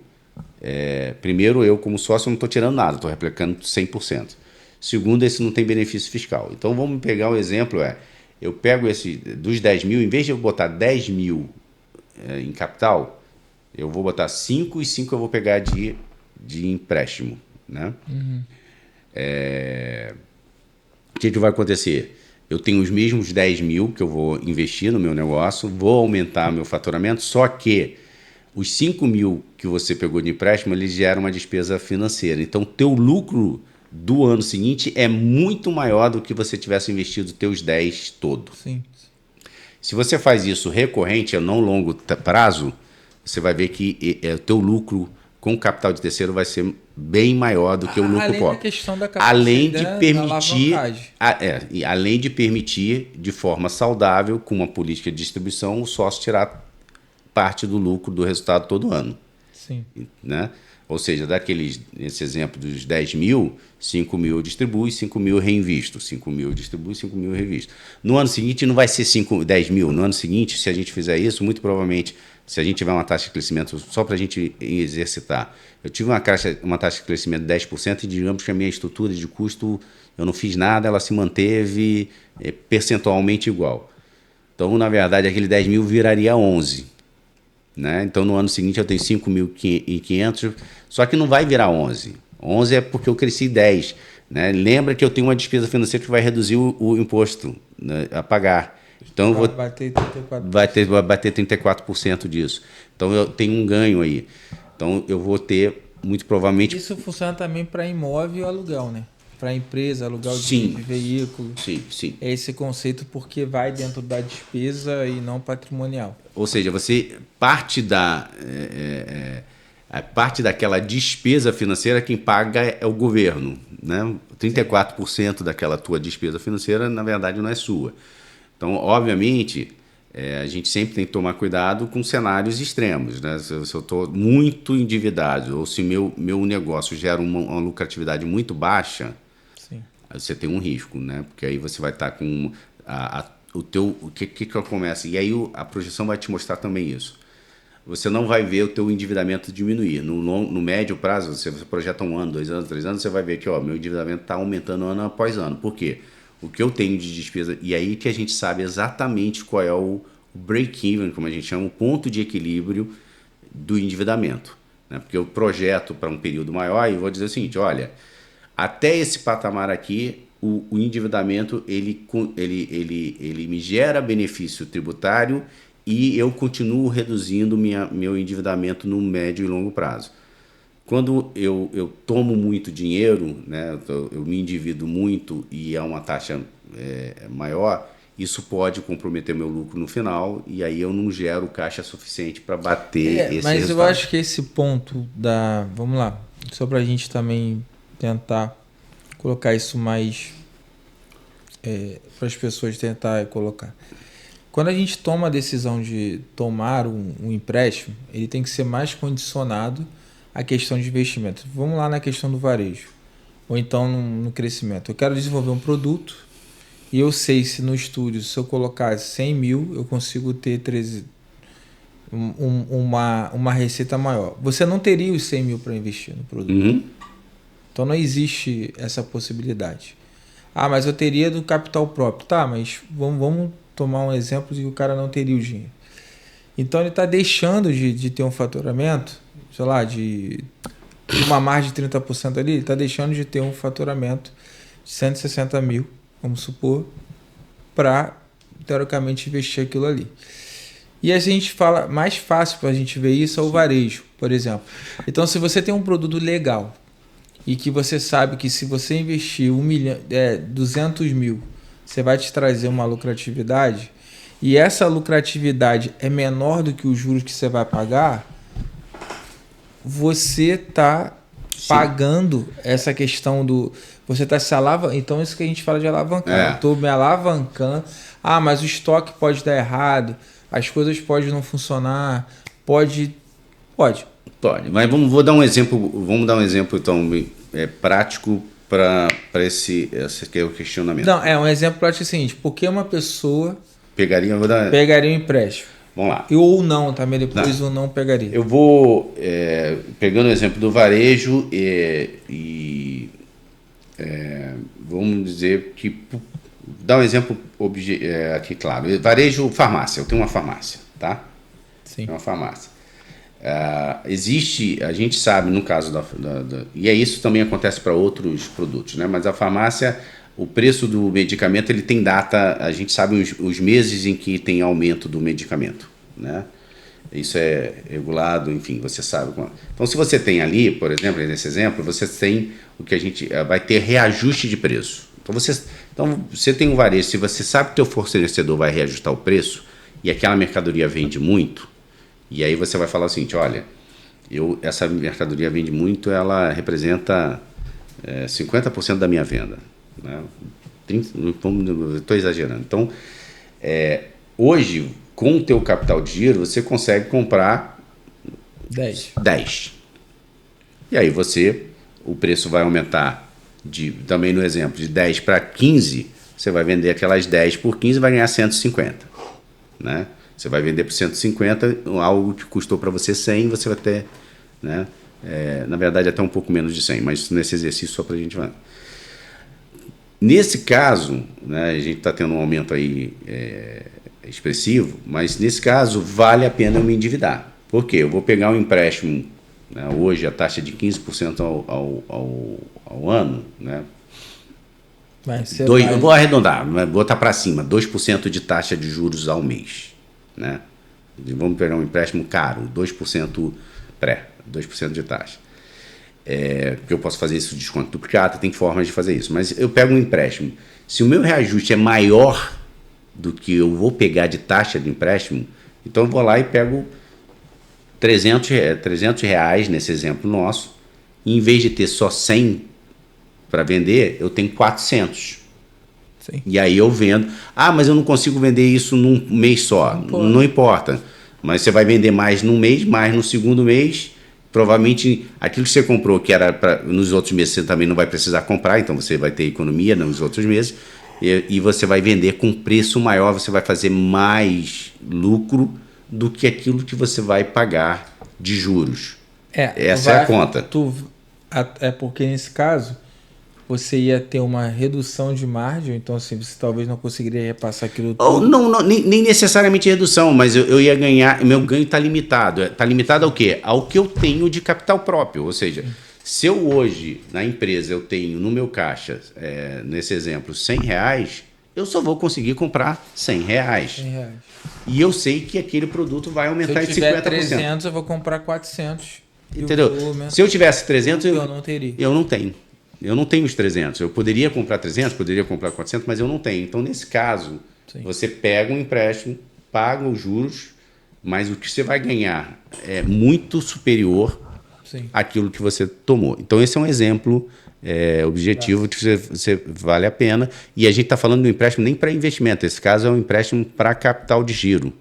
primeiro eu como sócio não estou tirando nada, estou replicando 100%. Segundo, esse não tem benefício fiscal. Então vamos pegar o exemplo, eu pego dos 10 mil, em vez de eu botar 10 mil em capital, eu vou botar 5 e 5 eu vou pegar de empréstimo. Né? Uhum. O que vai acontecer? Eu tenho os mesmos 10 mil que eu vou investir no meu negócio, vou aumentar meu faturamento, só que os 5 mil que você pegou de empréstimo, eles geram uma despesa financeira. Então, o teu lucro do ano seguinte é muito maior do que você tivesse investido os teus 10 todo. Sim. Se você faz isso recorrente, a não longo prazo, você vai ver que o teu lucro com capital de terceiro vai ser bem maior do que o lucro Além próprio. da questão da capacidade Além de permitir, alavancagem. e além de permitir de forma saudável, com uma política de distribuição, o sócio tirar parte do lucro do resultado todo ano. Sim. Né? Ou seja, nesse exemplo dos 10 mil, 5 mil eu distribuo e 5 mil eu reinvisto. 5 mil eu distribuo e 5 mil eu reinvisto. No ano seguinte não vai ser 10 mil. No ano seguinte, se a gente fizer isso, muito provavelmente, se a gente tiver uma taxa de crescimento, só para a gente exercitar, eu tive uma taxa de crescimento de 10% e digamos que a minha estrutura de custo, eu não fiz nada, ela se manteve percentualmente igual. Então, na verdade, aquele 10 mil viraria 11. Né? Então, no ano seguinte, eu tenho 5.500, só que não vai virar 11. 11 é porque eu cresci 10. Né? Lembra que eu tenho uma despesa financeira que vai reduzir o imposto, né, a pagar. Então, vai bater 34%. Vai bater 34% disso. Então, eu tenho um ganho aí. Então, eu vou ter, muito provavelmente... Isso funciona também para imóvel e aluguel, né? Para empresa, aluguel Sim. de veículo. Sim. É esse conceito porque vai dentro da despesa e não patrimonial. Ou seja, parte daquela despesa financeira, quem paga é o governo. Né? 34% daquela tua despesa financeira, na verdade, não é sua. Então, obviamente, a gente sempre tem que tomar cuidado com cenários extremos. Né? Se eu estou muito endividado ou se meu negócio gera uma lucratividade muito baixa, sim, você tem um risco, né? Porque aí você vai estar com o que começa. E aí a projeção vai te mostrar também isso. Você não vai ver o teu endividamento diminuir. No médio prazo, você projeta 1 ano, 2 anos, 3 anos, você vai ver que meu endividamento está aumentando ano após ano. Por quê? O que eu tenho de despesa, e aí que a gente sabe exatamente qual é o break-even, como a gente chama, o ponto de equilíbrio do endividamento. Né? Porque eu projeto para um período maior e vou dizer o seguinte, olha, até esse patamar aqui, o endividamento ele me gera benefício tributário e eu continuo reduzindo meu endividamento no médio e longo prazo. Quando eu tomo muito dinheiro, né, eu me endivido muito e é uma taxa maior, isso pode comprometer meu lucro no final e aí eu não gero caixa suficiente para bater esse mas resultado. Eu acho que esse ponto vamos lá, só para a gente também tentar colocar isso mais para as pessoas tentar colocar. Quando a gente toma a decisão de tomar um empréstimo, ele tem que ser mais condicionado à questão de investimento. Vamos lá na questão do varejo, ou então no crescimento. Eu quero desenvolver um produto e eu sei se no estúdio, se eu colocar 100 mil, eu consigo ter uma receita maior. Você não teria os 100 mil para investir no produto. Uhum. Então não existe essa possibilidade. Mas eu teria do capital próprio. Tá, mas vamos tomar um exemplo de que o cara não teria o dinheiro. Então ele está deixando de ter um faturamento, sei lá, de uma margem de 30% ali, ele está deixando de ter um faturamento de 160 mil, vamos supor, para, teoricamente, investir aquilo ali. E a gente fala, mais fácil para a gente ver isso é o varejo, por exemplo. Então, se você tem um produto legal e que você sabe que se você investir 200 mil, você vai te trazer uma lucratividade, e essa lucratividade é menor do que os juros que você vai pagar, você está pagando essa questão do... Você está se alavancando. Então, isso que a gente fala de alavancar. Eu estou me alavancando. Mas o estoque pode dar errado, as coisas podem não funcionar, pode. Mas vamos dar um exemplo então, prático para esse que é o questionamento. Não, um exemplo prático é o seguinte, porque uma pessoa pegaria um empréstimo. Vamos lá. Ou não, também depois ou não pegaria. Eu vou, pegando o exemplo do varejo vamos dizer que, dar um exemplo aqui, claro. Varejo, farmácia. Eu tenho uma farmácia, tá? Sim. É uma farmácia. Existe, a gente sabe no caso e isso também acontece para outros produtos, né? Mas a farmácia, o preço do medicamento, ele tem data, a gente sabe os meses em que tem aumento do medicamento, né? isso é regulado, enfim, você sabe. Então, se você tem ali, por exemplo, nesse exemplo, você tem o que a gente vai ter reajuste de preço. Então você tem um varejo, se você sabe que o teu fornecedor vai reajustar o preço e aquela mercadoria vende muito, e aí você vai falar o seguinte, olha, essa mercadoria vende muito, ela representa 50% da minha venda. Né? Estou exagerando. Então, hoje, com o teu capital de giro, você consegue comprar 10. E aí o preço vai aumentar, também no exemplo, de 10 para 15, você vai vender aquelas 10 por 15 e vai ganhar 150. Né? Você vai vender por 150, algo que custou para você 100, você vai ter, né? Na verdade, até um pouco menos de 100, mas nesse exercício só para a gente ver. Nesse caso, né, a gente está tendo um aumento aí expressivo, mas nesse caso vale a pena eu me endividar. Por quê? Eu vou pegar um empréstimo, né, hoje a taxa de 15% ao ano, né? Eu vou arredondar, vou botar para cima, 2% de taxa de juros ao mês. Né? Vamos pegar um empréstimo caro, 2% pré, 2% de taxa. Porque eu posso fazer isso de desconto duplicado, tem formas de fazer isso. Mas eu pego um empréstimo. Se o meu reajuste é maior do que eu vou pegar de taxa de empréstimo, então eu vou lá e pego 300 reais nesse exemplo nosso. E em vez de ter só 100 para vender, eu tenho 400. Sim. E aí eu vendo. Mas eu não consigo vender isso num mês só. Não importa. Mas você vai vender mais num mês, mais no segundo mês. Provavelmente aquilo que você comprou, que era nos outros meses, você também não vai precisar comprar, então você vai ter economia nos outros meses. E você vai vender com preço maior, você vai fazer mais lucro do que aquilo que você vai pagar de juros. Essa é a conta. É porque nesse caso você ia ter uma redução de margem, então assim, você talvez não conseguiria repassar aquilo tudo. Não, nem necessariamente redução, mas eu ia ganhar, meu ganho está limitado. Está limitado ao quê? Ao que eu tenho de capital próprio. Ou seja, se eu hoje, na empresa, eu tenho no meu caixa, nesse exemplo, 100 reais, eu só vou conseguir comprar 100 reais. 100 reais. E eu sei que aquele produto vai aumentar em 50%. Se eu tiver 300, eu vou comprar 400. Entendeu? Se eu tivesse 300, eu não teria. Eu não tenho. Eu não tenho os 300. Eu poderia comprar 300, poderia comprar 400, mas eu não tenho. Então, nesse caso, sim, você pega um empréstimo, paga os juros, mas o que você vai ganhar é muito superior, sim, àquilo que você tomou. Então, esse é um exemplo objetivo que você vale a pena. E a gente está falando de um empréstimo nem para investimento. Esse caso é um empréstimo para capital de giro.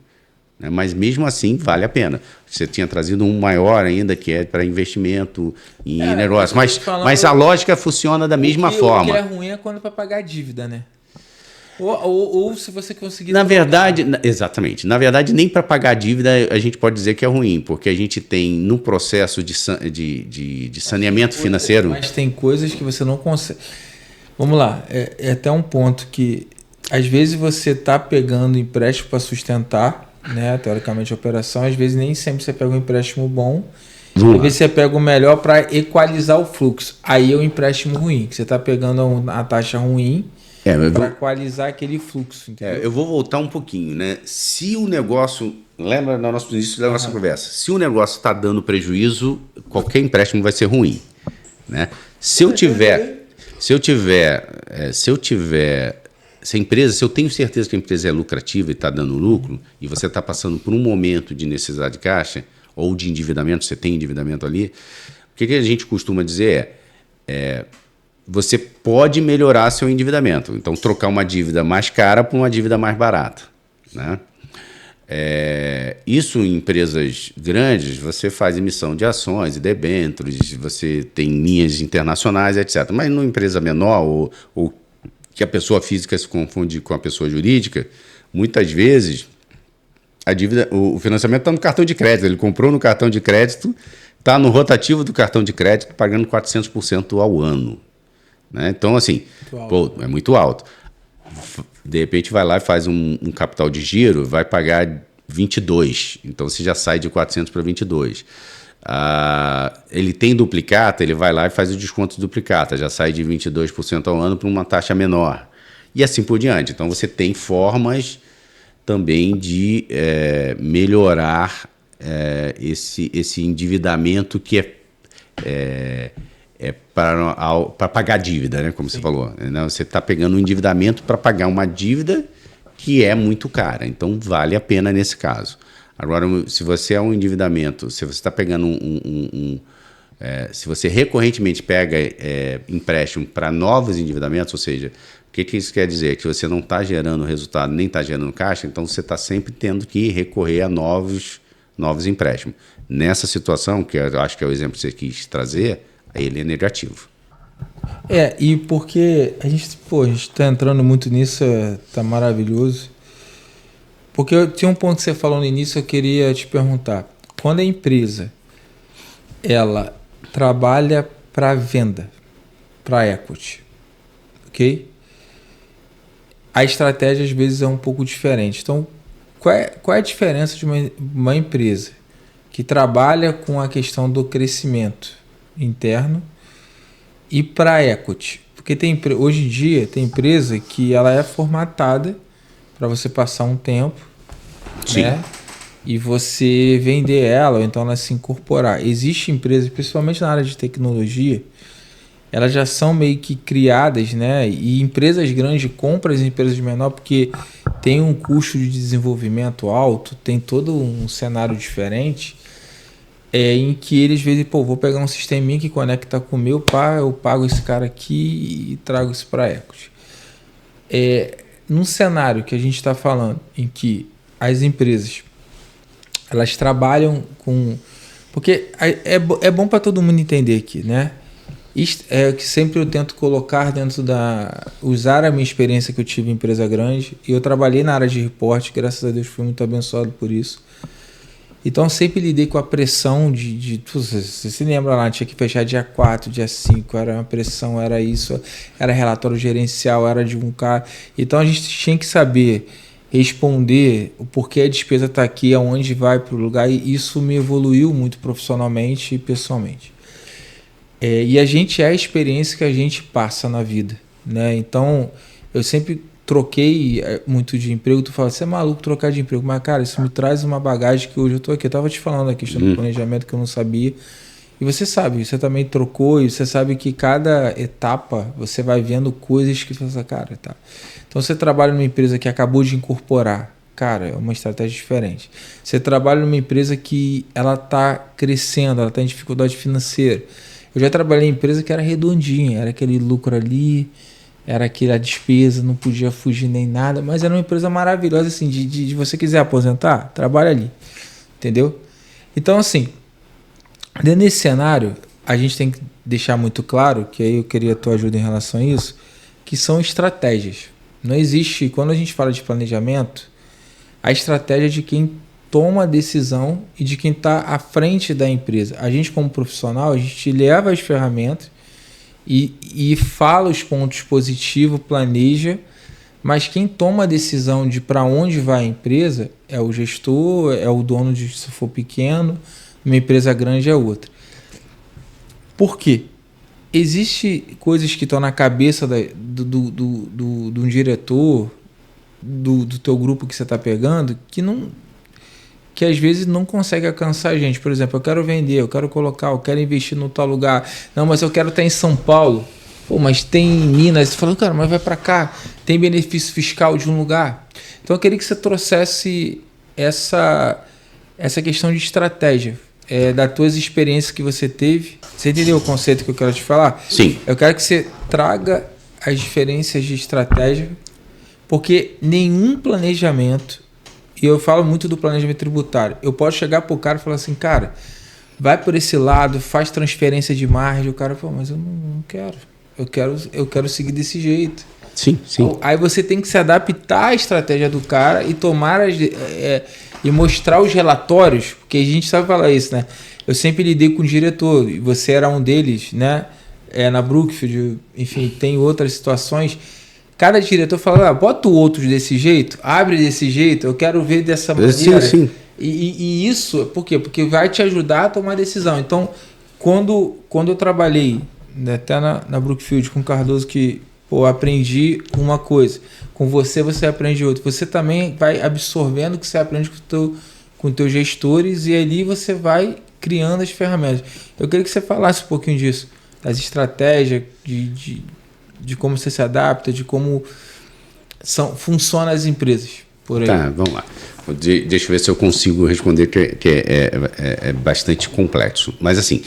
Mas mesmo assim vale a pena. Você tinha trazido um maior ainda, que é para investimento em negócio. Mas a lógica funciona da mesma forma. O que é ruim é quando é para pagar a dívida, né? Ou se você conseguir... Na verdade, exatamente. Na verdade, nem para pagar a dívida a gente pode dizer que é ruim, porque a gente tem no processo de saneamento financeiro... Mas tem coisas que você não consegue... Vamos lá, é até um ponto que às vezes você está pegando empréstimo para sustentar, né, teoricamente a operação, às vezes nem sempre você pega um empréstimo bom, às vezes você pega o melhor para equalizar o fluxo. Aí é um empréstimo ruim, que você está pegando a taxa ruim para equalizar aquele fluxo. Eu vou voltar um pouquinho, né? Se o negócio, lembra no nosso início da nossa conversa, se o negócio está dando prejuízo, qualquer empréstimo vai ser ruim, né? Se eu tenho certeza que a empresa é lucrativa e está dando lucro, e você está passando por um momento de necessidade de caixa, ou de endividamento, você tem endividamento ali, o que a gente costuma dizer você pode melhorar seu endividamento. Então, trocar uma dívida mais cara por uma dívida mais barata, né? Isso em empresas grandes, você faz emissão de ações e debêntures, você tem linhas internacionais, etc. Mas numa empresa menor, ou que a pessoa física se confunde com a pessoa jurídica, muitas vezes a dívida, o financiamento está no cartão de crédito. Ele comprou no cartão de crédito, está no rotativo do cartão de crédito, pagando 400% ao ano. Né? Então, assim, é muito alto. De repente vai lá e faz um capital de giro, vai pagar 22. Então você já sai de 400 para 22. Ele tem duplicata, ele vai lá e faz o desconto de duplicata, já sai de 22% ao ano para uma taxa menor. E assim por diante. Então você tem formas também de melhorar esse endividamento que é para pagar a dívida, né? Como Sim. você falou. Né? Você está pegando um endividamento para pagar uma dívida que é muito cara. Então, vale a pena nesse caso. Agora, se você é um endividamento, se você está pegando se você recorrentemente pega empréstimo para novos endividamentos, ou seja, o que isso quer dizer? Que você não está gerando resultado, nem está gerando caixa, então você está sempre tendo que recorrer a novos empréstimos. Nessa situação, que eu acho que é o exemplo que você quis trazer, ele é negativo. E porque a gente está entrando muito nisso, tá maravilhoso. Porque tinha um ponto que você falou no início, eu queria te perguntar. Quando a empresa ela trabalha para venda, para equity, ok? A estratégia às vezes é um pouco diferente. Então, qual é a diferença de uma empresa que trabalha com a questão do crescimento interno e para equity? Porque hoje em dia tem empresa que ela é formatada para você passar um tempo, Sim. né? E você vender ela, ou então ela se incorporar. Existem empresas, principalmente na área de tecnologia, elas já são meio que criadas, né? E empresas grandes compram as empresas menores porque tem um custo de desenvolvimento alto, tem todo um cenário diferente, em que eles veem, vou pegar um sisteminha que conecta com o meu, eu pago esse cara aqui e trago isso para a equity. Num cenário que a gente está falando, em que as empresas elas trabalham com... Porque é bom para todo mundo entender aqui, né? Isto é o que sempre eu tento colocar dentro usar a minha experiência que eu tive em empresa grande. E eu trabalhei na área de reporte, graças a Deus fui muito abençoado por isso. Então sempre lidei com a pressão você se lembra lá, tinha que fechar dia 4, dia 5, era uma pressão, era isso, era relatório gerencial, era de um cara. Então a gente tinha que saber responder o porquê a despesa está aqui, aonde vai para o lugar, e isso me evoluiu muito profissionalmente e pessoalmente. E a gente é a experiência que a gente passa na vida, né? Então eu sempre troquei muito de emprego. Tu fala, você é maluco trocar de emprego, mas cara, isso me traz uma bagagem que hoje eu tô aqui. Eu tava te falando da questão do planejamento que eu não sabia, e você sabe, você também trocou, e você sabe que cada etapa você vai vendo coisas que você fala, cara, tá. Então você trabalha numa empresa que acabou de incorporar, cara, é uma estratégia diferente. Você trabalha numa empresa que ela tá crescendo, ela tá em dificuldade financeira. Eu já trabalhei em empresa que era redondinha, era aquele lucro ali, era aquela despesa, não podia fugir nem nada, mas era uma empresa maravilhosa, assim, de você quiser aposentar, trabalha ali, entendeu? Então, assim, dentro desse cenário, a gente tem que deixar muito claro, que aí eu queria a tua ajuda em relação a isso, que são estratégias. Não existe, quando a gente fala de planejamento, a estratégia de quem toma a decisão e de quem está à frente da empresa. A gente, como profissional, a gente leva as ferramentas e fala os pontos positivos, planeja, mas quem toma a decisão de para onde vai a empresa é o gestor, é o dono, se for pequeno, uma empresa grande é outra. Por quê? Existem coisas que estão na cabeça de um diretor, do teu grupo que você está pegando, que às vezes não consegue alcançar a gente. Por exemplo, eu quero vender, eu quero colocar, eu quero investir no tal lugar. Não, mas eu quero estar em São Paulo. Pô, mas tem em Minas. Você falou, cara, mas vai para cá. Tem benefício fiscal de um lugar. Então eu queria que você trouxesse essa questão de estratégia, das tuas experiências que você teve. Você entendeu o conceito que eu quero te falar? Sim. Eu quero que você traga as diferenças de estratégia, porque nenhum planejamento, e eu falo muito do planejamento tributário, eu posso chegar pro cara e falar assim, cara, vai por esse lado, faz transferência de margem. O cara fala, mas eu não quero. Eu quero seguir desse jeito. Sim, sim. Aí você tem que se adaptar à estratégia do cara e tomar e mostrar os relatórios, porque a gente sabe falar isso, né? Eu sempre lidei com o diretor, e você era um deles, né? Na Brookfield, enfim, tem outras situações. Cada diretor fala, bota outros desse jeito, abre desse jeito, eu quero ver dessa maneira. Sim. E isso, por quê? Porque vai te ajudar a tomar decisão. Então, quando eu trabalhei, né, até na Brookfield com o Cardoso, que aprendi uma coisa, com você aprende outra. Você também vai absorvendo o que você aprende com com teus gestores e ali você vai criando as ferramentas. Eu queria que você falasse um pouquinho disso, das estratégias, de como você se adapta, de como funcionam as empresas por aí. Tá, vamos lá. Deixa eu ver se eu consigo responder, que é bastante complexo. Mas assim,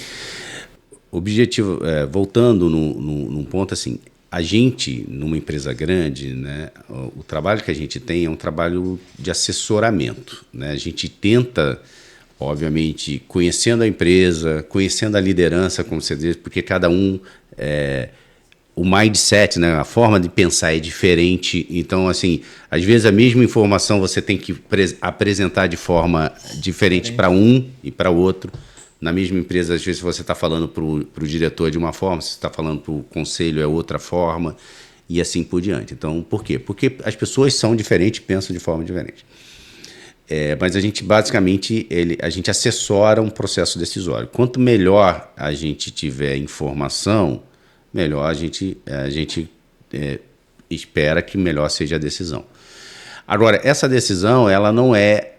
objetivo, voltando num ponto assim, a gente, numa empresa grande, né, o trabalho que a gente tem é um trabalho de assessoramento, né? A gente tenta, obviamente, conhecendo a empresa, conhecendo a liderança, como você diz, porque cada um, o mindset, né, a forma de pensar é diferente. Então, assim, às vezes a mesma informação você tem que apresentar de forma diferente para um e para o outro. Na mesma empresa, às vezes você está falando para o diretor de uma forma, você está falando para o conselho é outra forma, e assim por diante. Então, por quê? Porque as pessoas são diferentes, pensam de forma diferente. Mas a gente, basicamente, a gente assessora um processo decisório. Quanto melhor a gente tiver informação, melhor a gente espera que melhor seja a decisão. Agora, essa decisão, ela não é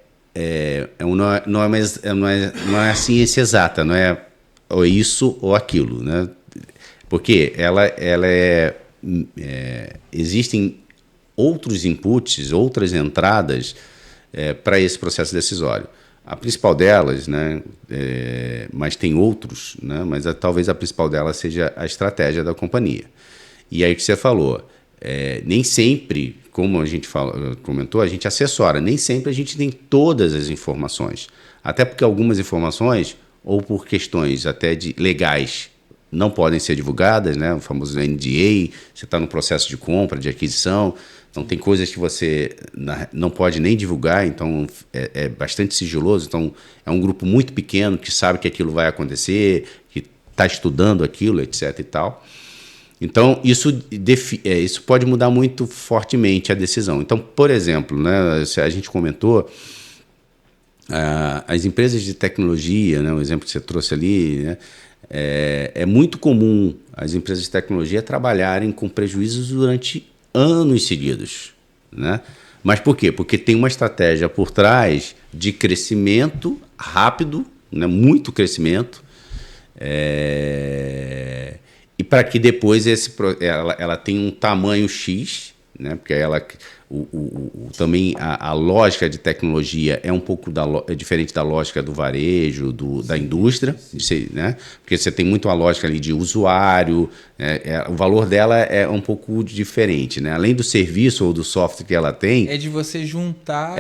a ciência exata, não é ou isso ou aquilo, né? Porque existem outros inputs, outras entradas para esse processo decisório. A principal delas, né, mas tem outros, né, mas talvez a principal delas seja a estratégia da companhia. E aí que você falou, nem sempre, como a gente comentou, a gente assessora, nem sempre a gente tem todas as informações. Até porque algumas informações, ou por questões até legais, não podem ser divulgadas, né? O famoso NDA, você está no processo de compra, de aquisição, então tem coisas que você não pode nem divulgar, então é bastante sigiloso. Então é um grupo muito pequeno que sabe que aquilo vai acontecer, que está estudando aquilo, etc. e tal. Então, isso pode mudar muito fortemente a decisão. Então, por exemplo, né, a gente comentou, as empresas de tecnologia, né, o exemplo que você trouxe ali, né, é muito comum as empresas de tecnologia trabalharem com prejuízos durante anos seguidos, né? Mas por quê? Porque tem uma estratégia por trás de crescimento rápido, né, muito crescimento, e para que depois ela tenha um tamanho X, né? Porque também a lógica de tecnologia é um pouco diferente da lógica do varejo, da indústria, né? Porque você tem muito a lógica ali de usuário, o valor dela é um pouco diferente, né? Além do serviço ou do software que ela tem... É de você juntar...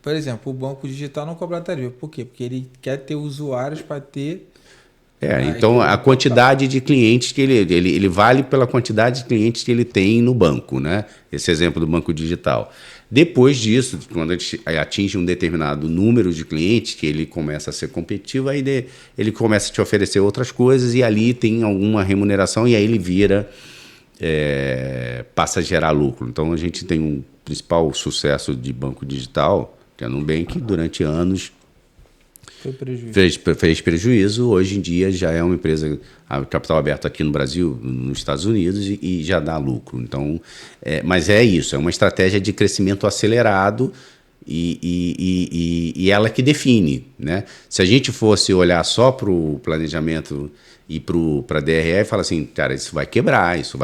Por exemplo, o banco digital não cobra tarifa. Por quê? Porque ele quer ter usuários para ter... Então, a quantidade de clientes que ele vale pela quantidade de clientes que ele tem no banco, né? Esse exemplo do banco digital. Depois disso, quando ele atinge um determinado número de clientes, que ele começa a ser competitivo, aí ele começa a te oferecer outras coisas e ali tem alguma remuneração e aí ele passa a gerar lucro. Então, a gente tem um principal sucesso de banco digital, que é a Nubank, durante anos fez prejuízo. Hoje em dia já é uma empresa capital aberto aqui no Brasil, nos Estados Unidos, e já dá lucro. Então, mas é isso, é uma estratégia de crescimento acelerado e ela que define, né? Se a gente fosse olhar só para o planejamento e para a DRE e falar assim, cara, isso vai quebrar, isso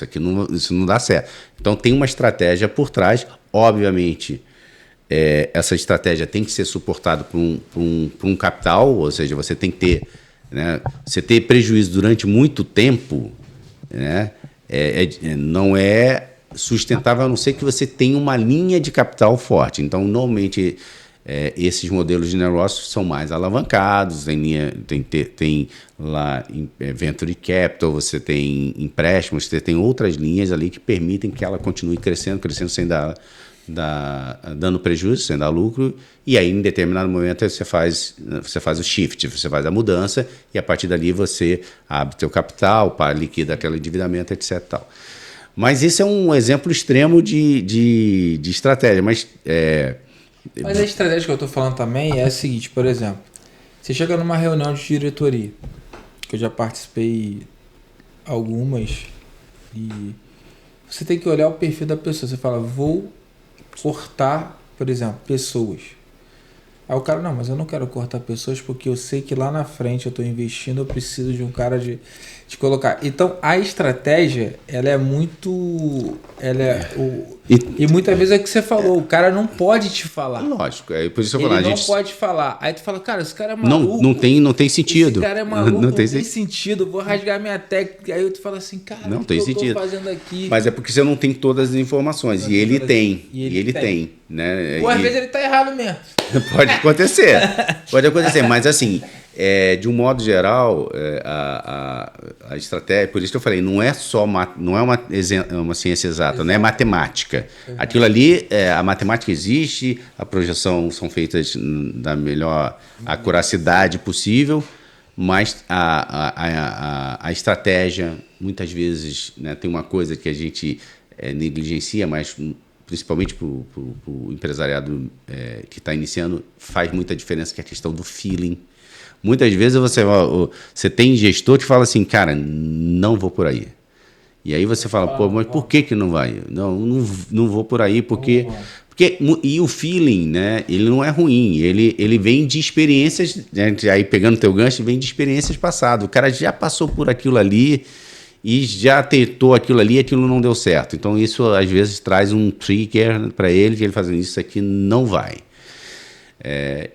aqui isso não dá certo. Então tem uma estratégia por trás, obviamente. Essa estratégia tem que ser suportada por um capital, ou seja, você tem que ter, né, você ter prejuízo durante muito tempo, né, não é sustentável, a não ser que você tenha uma linha de capital forte. Então, normalmente, esses modelos de negócio são mais alavancados, tem lá venture capital, você tem empréstimos, você tem outras linhas ali que permitem que ela continue crescendo sem dando prejuízo, sem dar lucro, e aí em determinado momento você faz o shift, você faz a mudança e a partir dali você abre teu capital, liquida aquele endividamento, etc. Tal. Mas esse é um exemplo extremo de estratégia. Mas a estratégia que eu estou falando também é a seguinte, por exemplo, você chega numa reunião de diretoria, que eu já participei algumas, e você tem que olhar o perfil da pessoa, você fala, vou cortar, por exemplo, pessoas. Aí o cara, não, mas eu não quero cortar pessoas porque eu sei que lá na frente eu estou investindo, eu preciso de um cara de colocar. Então, a estratégia, ela é muito... E muitas vezes é o que você falou, o cara não pode te falar. Lógico, é por isso que eu Ele falo, não pode falar. Aí tu fala, cara, esse cara é maluco. Não tem sentido. Esse cara é maluco, não tem sentido. Vou rasgar minha técnica. Aí tu fala assim, cara, não o tem que sentido. eu tô fazendo aqui? Mas é porque você não tem todas as informações. E ele tem. Ele tem. Né? Ou às vezes ele tá errado mesmo. Pode acontecer. Pode acontecer. Mas assim, de um modo geral, a estratégia, por isso que eu falei, não é só não é uma ciência exata, não é matemática. Aquilo ali, a matemática existe, a projeção são feitas da melhor acuracidade possível, mas a estratégia, muitas vezes, né, tem uma coisa que a gente negligencia, mas principalmente para o empresariado que está iniciando, faz muita diferença, que é a questão do feeling. Muitas vezes você tem gestor que fala assim, cara, não vou por aí. E aí você fala, pô, mas por que não vai? Não vou por aí, porque e o feeling, né, ele não é ruim, ele vem de experiências, né, aí pegando teu gancho, vem de experiências passadas. O cara já passou por aquilo ali e já tentou aquilo ali e aquilo não deu certo. Então isso às vezes traz um trigger para ele, que ele fazendo isso aqui não vai.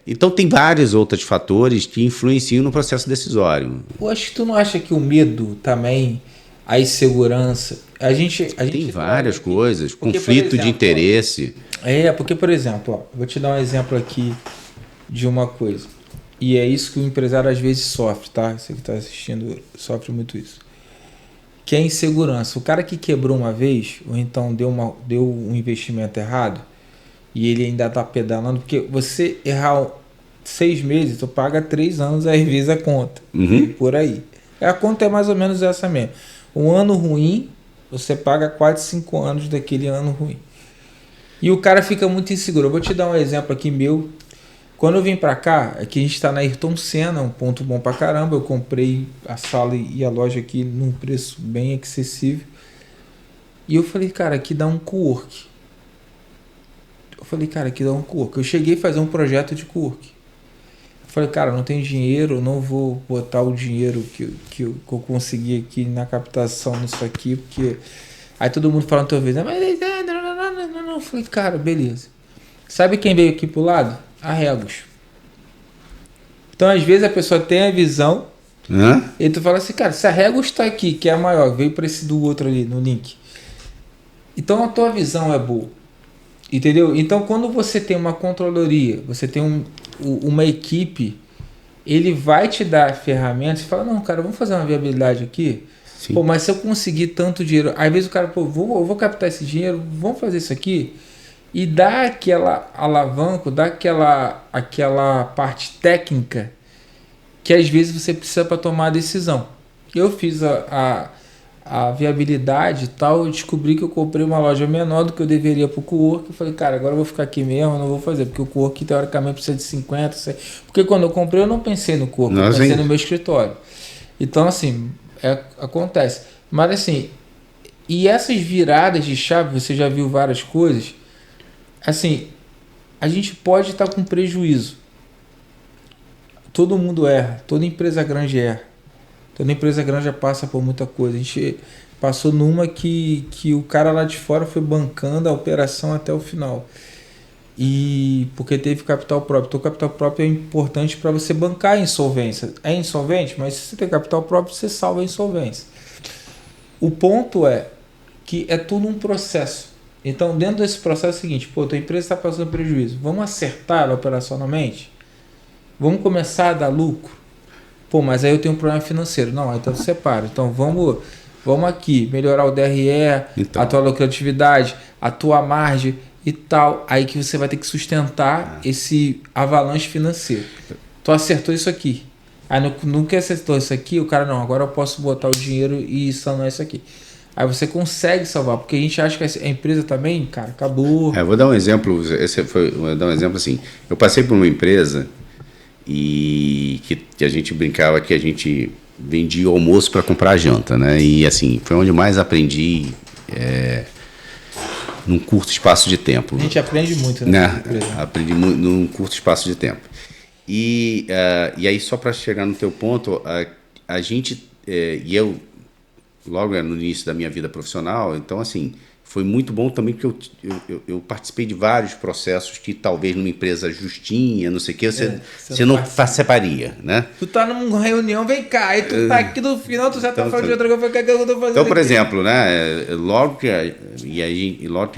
Então tem vários outros fatores que influenciam no processo decisório. Eu acho que tu não acha que o medo também, a insegurança, a gente tem várias coisas, porque, conflito exemplo, de interesse. Porque, por exemplo, vou te dar um exemplo aqui de uma coisa. E é isso que o empresário às vezes sofre, tá? Você que está assistindo sofre muito isso. Que é a insegurança. O cara que quebrou uma vez, ou então deu um investimento errado, e ele ainda está pedalando, porque você errar 6 meses, tu paga 3 anos, às vezes a conta. E por aí. A conta é mais ou menos essa mesmo. Um ano ruim, você paga quase 5 anos daquele ano ruim. E o cara fica muito inseguro. Eu vou te dar um exemplo aqui meu. Quando eu vim pra cá, aqui a gente tá na Ayrton Senna, um ponto bom pra caramba. Eu comprei a sala e a loja aqui num preço bem acessível. E eu falei, cara, aqui dá um co-work. Eu cheguei a fazer um projeto de co-work. Eu falei, cara, não tenho dinheiro, não vou botar o dinheiro que eu consegui aqui na captação nisso aqui, porque... Aí todo mundo falando tua vez, mas não. Eu falei, cara, beleza. Sabe quem veio aqui pro lado? A Regus. Então, às vezes, a pessoa tem a visão e tu fala assim, cara, se a Regus tá aqui, que é a maior, veio para esse do outro ali, no link. Então, a tua visão é boa. Entendeu? Então, quando você tem uma controladoria, você tem uma equipe, ele vai te dar ferramentas e fala, não, cara, vamos fazer uma viabilidade aqui. Sim. Pô, mas se eu conseguir tanto dinheiro, às vezes o cara, pô, eu vou captar esse dinheiro, vamos fazer isso aqui, e dá aquela alavanca, dá aquela parte técnica que às vezes você precisa para tomar a decisão. Eu fiz a viabilidade e tal, eu descobri que eu comprei uma loja menor do que eu deveria para o co-work. Eu falei, cara, agora eu vou ficar aqui mesmo, eu não vou fazer, porque o co-work teoricamente precisa de 50, 100. Porque quando eu comprei eu não pensei no co-work, eu pensei no meu escritório. Então, assim, acontece. Mas, assim, e essas viradas de chave, você já viu várias coisas, assim, a gente pode estar com prejuízo. Todo mundo erra, toda empresa grande erra. Toda empresa grande já passa por muita coisa. A gente passou numa que o cara lá de fora foi bancando a operação até o final. E porque teve capital próprio. Então, o capital próprio é importante para você bancar a insolvência. É insolvente, mas se você tem capital próprio, você salva a insolvência. O ponto é que é tudo um processo. Então, dentro desse processo é o seguinte, pô, tua empresa está passando prejuízo. Vamos acertar operacionalmente? Vamos começar a dar lucro? Pô, mas aí eu tenho um problema financeiro. Não, aí então separa. Então vamos aqui, melhorar o DRE, então, a tua lucratividade, a tua margem e tal. Aí que você vai ter que sustentar esse avalanche financeiro. Tu acertou isso aqui. Aí nunca acertou isso aqui, o cara, não, agora eu posso botar o dinheiro e sanar isso aqui. Aí você consegue salvar, porque a gente acha que a empresa também, cara, acabou. Vou dar um exemplo, vou dar um exemplo assim. Eu passei por uma empresa e que a gente brincava que a gente vendia almoço para comprar janta, né? E assim, foi onde mais aprendi num curto espaço de tempo. A gente aprende muito, né? Aprendi muito num curto espaço de tempo. E aí, só para chegar no teu ponto, a gente, e eu, logo no início da minha vida profissional, então, assim, foi muito bom também porque eu participei de vários processos que talvez numa empresa justinha, não sei o quê, você não participaria, né? Tu tá numa reunião, vem cá, aí tu tá aqui no final, tu já tá falando de outra coisa, que eu tô fazendo então, por aqui? exemplo, né, logo que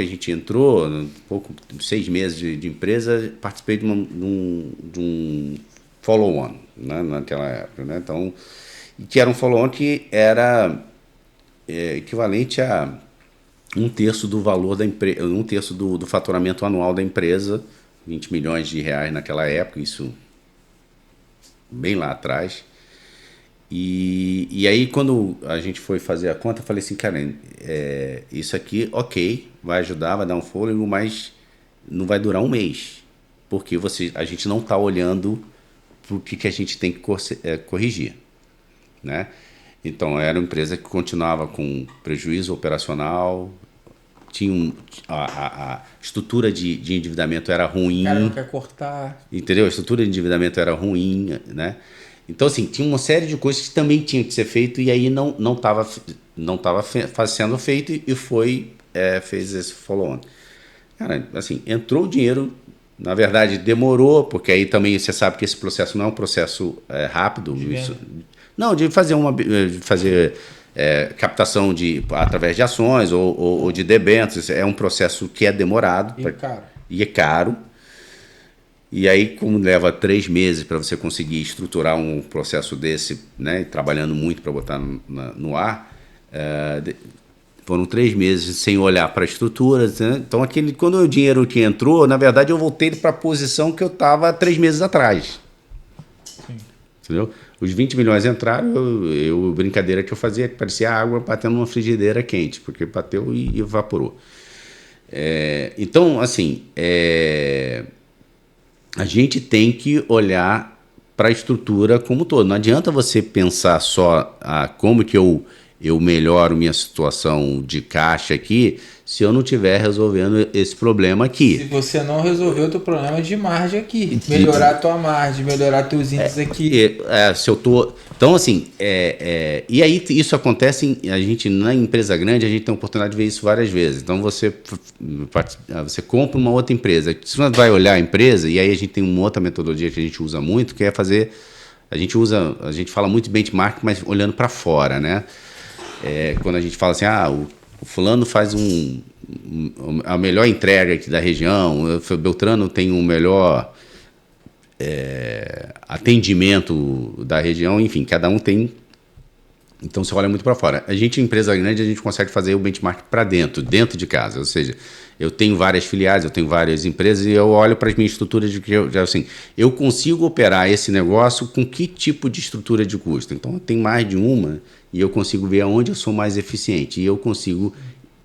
a gente entrou, um pouco, 6 meses de empresa, participei de um follow-on, né, naquela época, né? Então, que era um follow-on que era equivalente a 1/3 do valor da empresa, 1/3 do faturamento anual da empresa, 20 milhões de reais naquela época, isso bem lá atrás. E aí, quando a gente foi fazer a conta, eu falei assim, cara, isso aqui, ok, vai ajudar, vai dar um fôlego, mas não vai durar um mês, porque a gente não está olhando para o que a gente tem que corrigir, né? Então, era uma empresa que continuava com prejuízo operacional, tinha a estrutura de endividamento era ruim. O cara não quer cortar. Entendeu? A estrutura de endividamento era ruim, né? Então, assim, tinha uma série de coisas que também tinham que ser feito e aí não estava sendo feito e fez esse follow-on. Cara, assim, entrou o dinheiro, na verdade demorou, porque aí também você sabe que esse processo não é um processo rápido. Não, de fazer captação através de ações ou de debêntures, é um processo que é demorado. E é caro. E aí, como leva 3 meses para você conseguir estruturar um processo desse, né, trabalhando muito para botar no ar, foram 3 meses sem olhar para a estrutura. Né? Então, quando o dinheiro que entrou, na verdade, eu voltei para a posição que eu estava 3 meses atrás. Sim. Entendeu? Os 20 milhões entraram, brincadeira que eu fazia, que parecia água batendo numa frigideira quente, porque bateu e evaporou. Então, assim, a gente tem que olhar para a estrutura como um todo. Não adianta você pensar só como que eu melhoro minha situação de caixa aqui se eu não estiver resolvendo esse problema aqui. Se você não resolver o teu problema de margem aqui, melhorar a tua margem, melhorar teus índices aqui. Se eu tô... Então, assim, e aí isso acontece, a gente na empresa grande, a gente tem a oportunidade de ver isso várias vezes. Então, você compra uma outra empresa. Se você vai olhar a empresa, e aí a gente tem uma outra metodologia que a gente usa muito, que é fazer... A gente fala muito benchmark, mas olhando para fora, né? Quando a gente fala assim, o fulano faz a melhor entrega aqui da região, o Beltrano tem o melhor atendimento da região, enfim, cada um tem. Então você olha muito para fora. A gente, em empresa grande, a gente consegue fazer o benchmark para dentro de casa. Ou seja, eu tenho várias filiais, eu tenho várias empresas e eu olho para as minhas estruturas de que eu consigo operar esse negócio com que tipo de estrutura de custo. Então, eu tenho mais de uma e eu consigo ver aonde eu sou mais eficiente e eu consigo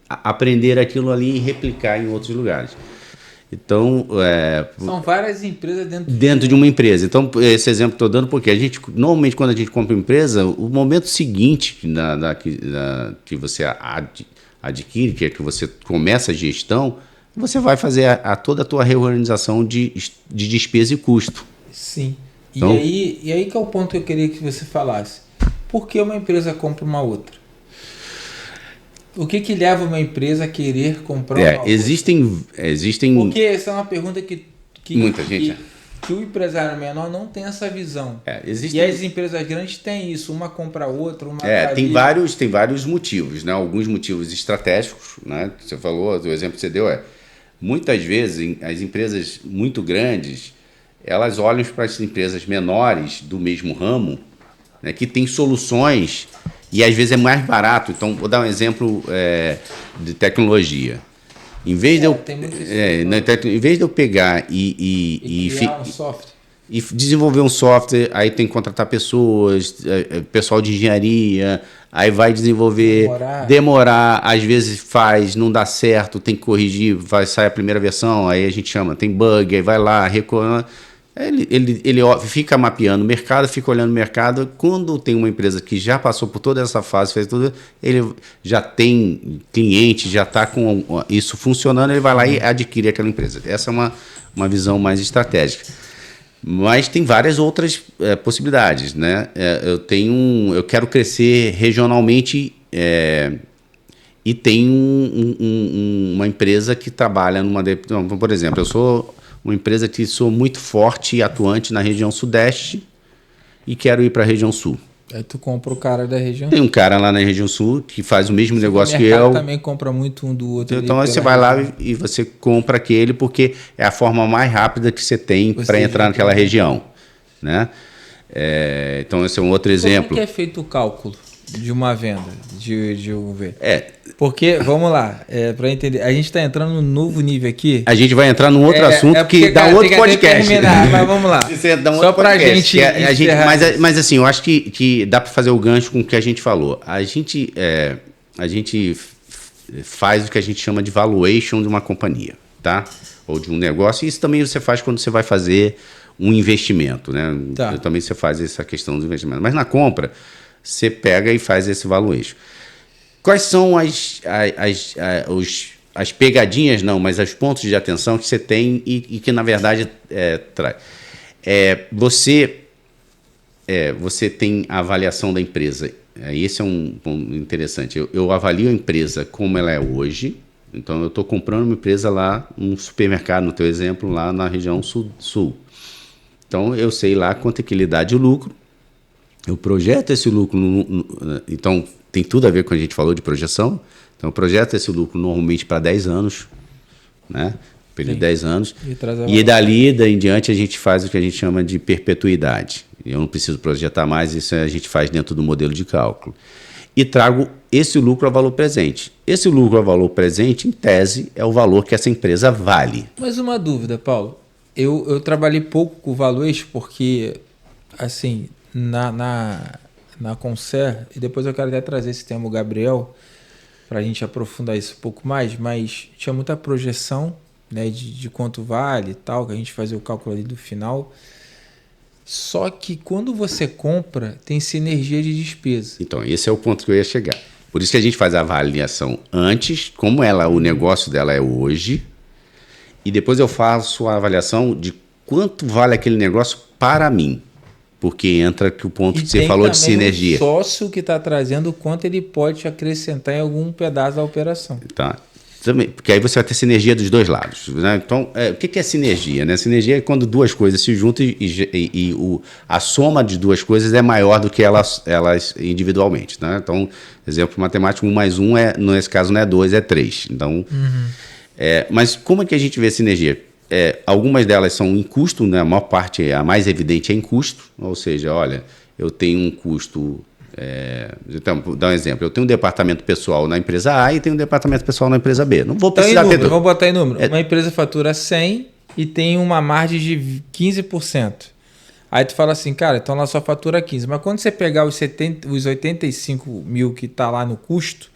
aprender aquilo ali e replicar em outros lugares. Então, são várias empresas dentro de uma empresa. Então, esse exemplo que estou dando porque a gente, normalmente, quando a gente compra uma empresa, o momento seguinte que você adquire, que é que você começa a gestão, você vai fazer toda a tua reorganização de despesa e custo. Sim. Então, e aí que é o ponto que eu queria que você falasse. Por que uma empresa compra uma outra? O que leva uma empresa a querer comprar uma outra? Existem... Porque essa é uma pergunta que muita gente... que o empresário menor não tem essa visão. E as empresas grandes têm isso, uma compra a outra, uma tem vários motivos, né? Alguns motivos estratégicos, né? Você falou, o exemplo que você deu muitas vezes as empresas muito grandes, elas olham para as empresas menores do mesmo ramo, né, que tem soluções e às vezes é mais barato. Então, vou dar um exemplo de tecnologia. Em vez de eu pegar e criar um software e desenvolver um software, aí tem que contratar pessoas, pessoal de engenharia, aí vai desenvolver, demorar, às vezes não dá certo, tem que corrigir, sai a primeira versão, aí a gente chama, tem bug, aí vai lá, Ele fica mapeando o mercado, fica olhando o mercado. Quando tem uma empresa que já passou por toda essa fase, fez tudo, ele já tem cliente, já está com isso funcionando, ele vai lá e adquire aquela empresa. Essa é uma visão mais estratégica. Mas tem várias outras possibilidades, né? Eu quero crescer regionalmente e tem uma empresa que trabalha por exemplo, eu sou uma empresa que sou muito forte e atuante na região sudeste e quero ir para a região sul. Aí tu compra o cara da região. Tem um cara lá na região sul que faz o mesmo negócio que eu. Também compra muito um do outro. Então aí você vai lá e você compra aquele porque é a forma mais rápida que você tem para entrar naquela região, né? Então esse é um outro exemplo. Como é que é feito o cálculo de uma venda de UV? Porque, vamos lá, para entender, a gente está entrando num novo nível aqui. A gente vai entrar num outro assunto que dá outro podcast. Mas vamos lá. Só para a gente mas assim, eu acho que dá para fazer o gancho com o que a gente falou. A gente faz o que a gente chama de valuation de uma companhia, tá? Ou de um negócio. E isso também você faz quando você vai fazer um investimento, né? Tá. Também você faz essa questão do investimento. Mas na compra, você pega e faz esse valuation. Quais são as pegadinhas, não, mas os pontos de atenção que você tem e que, na verdade, traz? Você tem a avaliação da empresa. Esse é um ponto interessante. Eu avalio a empresa como ela é hoje. Então, eu estou comprando uma empresa lá, um supermercado, no teu exemplo, lá na região sul. Então, eu sei lá quanto é que ele dá de lucro. Eu projeto esse lucro. Então, tem tudo a ver com o que a gente falou de projeção. Então, eu projeto esse lucro normalmente para 10 anos, né? Período de 10 anos. E dali em diante a gente faz o que a gente chama de perpetuidade. Eu não preciso projetar mais, isso a gente faz dentro do modelo de cálculo. E trago esse lucro a valor presente. Esse lucro a valor presente, em tese, é o valor que essa empresa vale. Mas uma dúvida, Paulo. Eu trabalhei pouco com o valuation porque, assim, na Concer, e depois eu quero até trazer esse tema o Gabriel, para a gente aprofundar isso um pouco mais, mas tinha muita projeção, né, de quanto vale e tal, que a gente fazia o cálculo ali do final. Só que quando você compra, tem sinergia de despesa. Então, esse é o ponto que eu ia chegar. Por isso que a gente faz a avaliação antes, como o negócio dela é hoje, e depois eu faço a avaliação de quanto vale aquele negócio para mim. Porque entra que o ponto que você falou de sinergia. O sócio que está trazendo o quanto ele pode acrescentar em algum pedaço da operação. Tá. Também, porque aí você vai ter sinergia dos dois lados, né? Então, o que é sinergia, né? Sinergia é quando duas coisas se juntam e a soma de duas coisas é maior do que elas individualmente, né? Então, exemplo matemático, 1 mais 1, nesse caso não é 2, é 3. Então, mas como é que a gente vê sinergia? Algumas delas são em custo, né? A maior parte, a mais evidente é em custo, ou seja, olha, eu tenho um custo... então, vou dar um exemplo. Eu tenho um departamento pessoal na empresa A e tenho um departamento pessoal na empresa B. Não vou precisar ter... Vamos botar em número. Uma empresa fatura 100 e tem uma margem de 15%. Aí tu fala assim, cara, então ela só fatura 15. Mas quando você pegar os 85 mil que está lá no custo,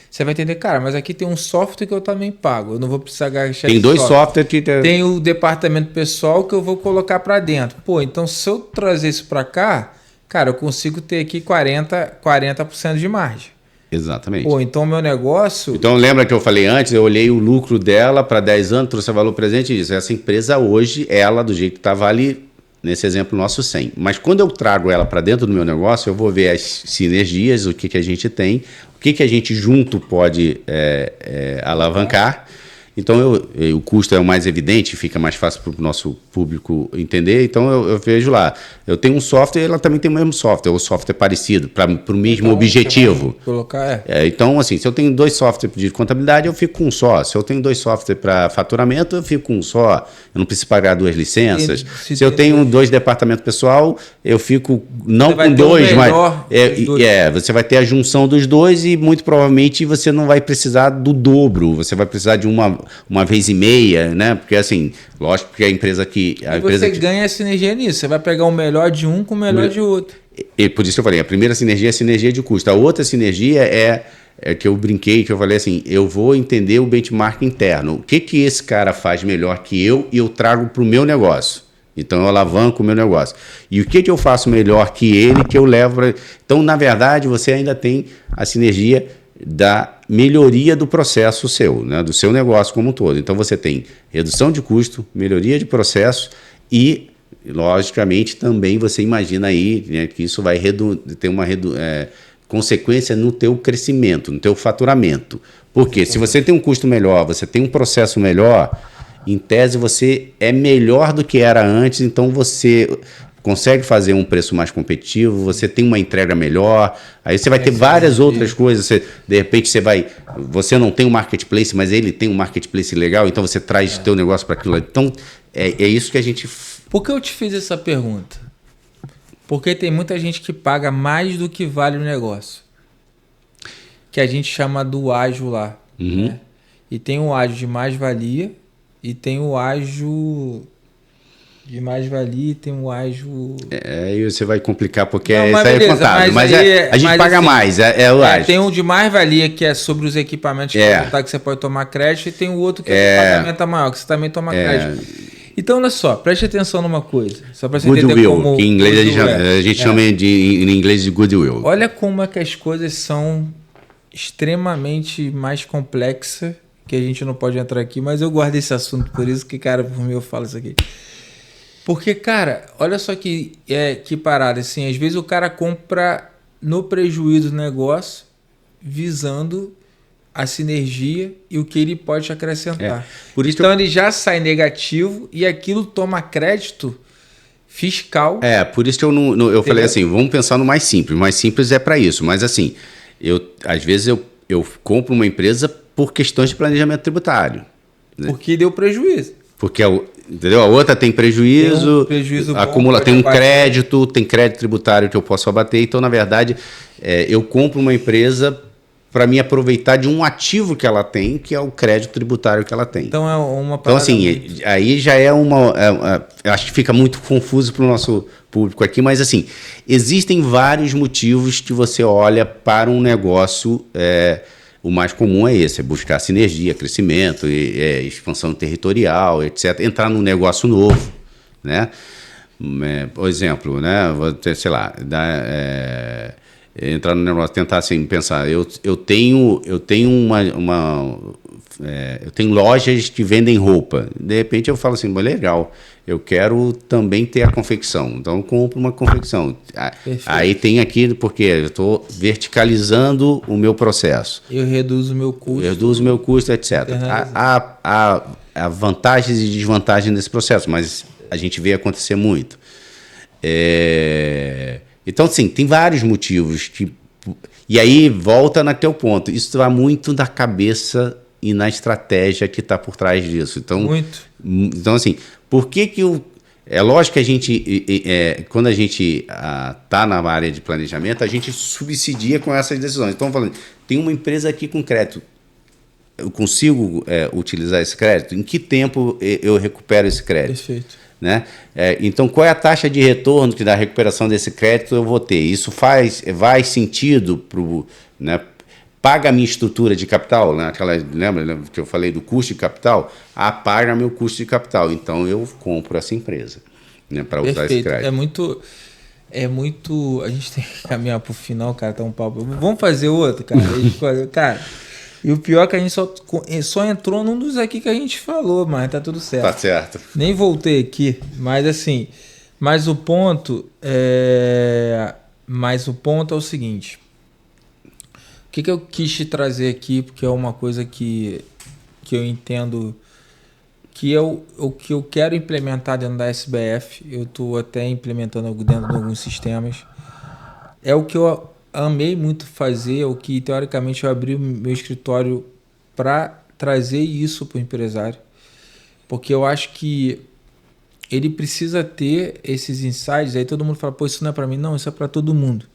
você vai entender, cara, mas aqui tem um software que eu também pago. Eu não vou precisar gastar. Tem dois softwares que... Tem o departamento pessoal que eu vou colocar para dentro. Pô, então se eu trazer isso para cá... Cara, eu consigo ter aqui 40% de margem. Exatamente. Pô, então o meu negócio... Então lembra que eu falei antes, eu olhei o lucro dela para 10 anos, trouxe o valor presente e disse, essa empresa hoje, ela do jeito que está, vale, nesse exemplo nosso, 100. Mas quando eu trago ela para dentro do meu negócio, eu vou ver as sinergias, o que a gente tem, o que a gente junto pode alavancar. Então, o custo é o mais evidente, fica mais fácil para o nosso público entender. Então, eu vejo lá, eu tenho um software, ela também tem o mesmo software, o software é parecido, para o mesmo objetivo. Colocar, então, assim, se eu tenho 2 softwares de contabilidade, eu fico com um só. Se eu tenho 2 softwares para faturamento, eu fico com um só. Eu não preciso pagar 2 licenças. Se eu tenho 2 departamentos pessoal, eu fico não com 2, mas... você vai ter a junção dos 2 e muito provavelmente você não vai precisar do dobro. Você vai precisar de uma vez e meia, né? Porque assim, lógico que a empresa que... Você ganha sinergia nisso, você vai pegar o melhor de um com o melhor de outro. E por isso que eu falei, a primeira sinergia é a sinergia de custo. A outra sinergia é que eu brinquei, que eu falei assim, eu vou entender o benchmark interno. O que esse cara faz melhor que eu e eu trago para o meu negócio. Então eu alavanco o meu negócio. E o que eu faço melhor que ele, que eu levo para... Então, na verdade, você ainda tem a sinergia da melhoria do processo seu, né? Do seu negócio como um todo. Então você tem redução de custo, melhoria de processo e, logicamente, também você imagina aí, né, que isso vai ter uma consequência no teu crescimento, no teu faturamento. Porque se você tem um custo melhor, você tem um processo melhor, em tese você é melhor do que era antes, então você consegue fazer um preço mais competitivo, você tem uma entrega melhor, aí você vai ter várias outras coisas, de repente você não tem um marketplace, mas ele tem um marketplace legal, então você traz teu negócio para aquilo. Então, é isso que a gente... Por que eu te fiz essa pergunta? Porque tem muita gente que paga mais do que vale o negócio, que a gente chama do ágio lá, né? E tem o ágio de mais-valia, e tem o ágio de mais-valia e tem o ágio... Aí você vai complicar porque não, isso aí é contado. Mas a gente paga assim, mais, é o ágio. Tem um de mais-valia que é sobre os equipamentos que você pode tomar crédito, e tem o outro que é o pagamento maior, que você também toma crédito. Então, olha só, preste atenção numa coisa. Só para você entender como... Que em inglês a gente chama em inglês de goodwill. Olha como é que as coisas são extremamente mais complexas, que a gente não pode entrar aqui, mas eu guardo esse assunto por isso que, cara, por mim eu falo isso aqui. Porque, cara, olha só que parada, assim, às vezes o cara compra no prejuízo do negócio, visando a sinergia e o que ele pode acrescentar. Por isso então ele já sai negativo e aquilo toma crédito fiscal. Por isso que eu falei assim, vamos pensar no mais simples. O mais simples é para isso, mas assim, às vezes eu compro uma empresa por questões de planejamento tributário. Né? Porque deu prejuízo. Porque entendeu? A outra tem prejuízo, acumula, tem um crédito, tem crédito tributário que eu posso abater. Então, na verdade, eu compro uma empresa para me aproveitar de um ativo que ela tem, que é o crédito tributário que ela tem. Então, é uma Então, assim, aí já é acho que fica muito confuso para o nosso público aqui, mas, assim, existem vários motivos que você olha para um negócio... O mais comum é esse, é buscar sinergia, crescimento, expansão territorial, etc. Entrar num negócio novo, né? Por exemplo, né? Sei lá, entrar no negócio, tentar assim, pensar, eu tenho lojas que vendem roupa. De repente eu falo assim, legal, eu quero também ter a confecção. Então eu compro uma confecção. Aí tem aqui, porque eu estou verticalizando o meu processo. Eu reduzo o meu custo. etc. Há vantagens e desvantagens nesse processo, mas a gente vê acontecer muito. Então, sim, tem vários motivos. E aí, volta no teu ponto. Isso vai muito da cabeça e na estratégia que está por trás disso. Então, assim, por que é lógico que a gente, quando a gente está na área de planejamento, a gente subsidia com essas decisões. Então, falando, tem uma empresa aqui com crédito. Eu consigo utilizar esse crédito? Em que tempo eu recupero esse crédito? Perfeito. Né? Então, qual é a taxa de retorno que da recuperação desse crédito eu vou ter? Isso vai sentido para o... Né? Paga a minha estrutura de capital, né? Lembra que eu falei do custo de capital? Paga meu custo de capital. Então, eu compro essa empresa, né, para usar esse crédito. É muito... A gente tem que caminhar para o final, cara, tá um papo. Vamos fazer outro, cara. Cara, e o pior é que a gente só entrou num dos aqui que a gente falou, mas tá tudo certo. Tá certo. Nem voltei aqui, mas assim... Mas o ponto é o seguinte... O que eu quis te trazer aqui, porque é uma coisa que eu entendo que o que eu quero implementar dentro da SBF, eu estou até implementando dentro de alguns sistemas, é o que eu amei muito fazer, é o que teoricamente eu abri o meu escritório para trazer isso para o empresário, porque eu acho que ele precisa ter esses insights. Aí todo mundo fala, pô, isso não é para mim. Não, isso é para todo mundo.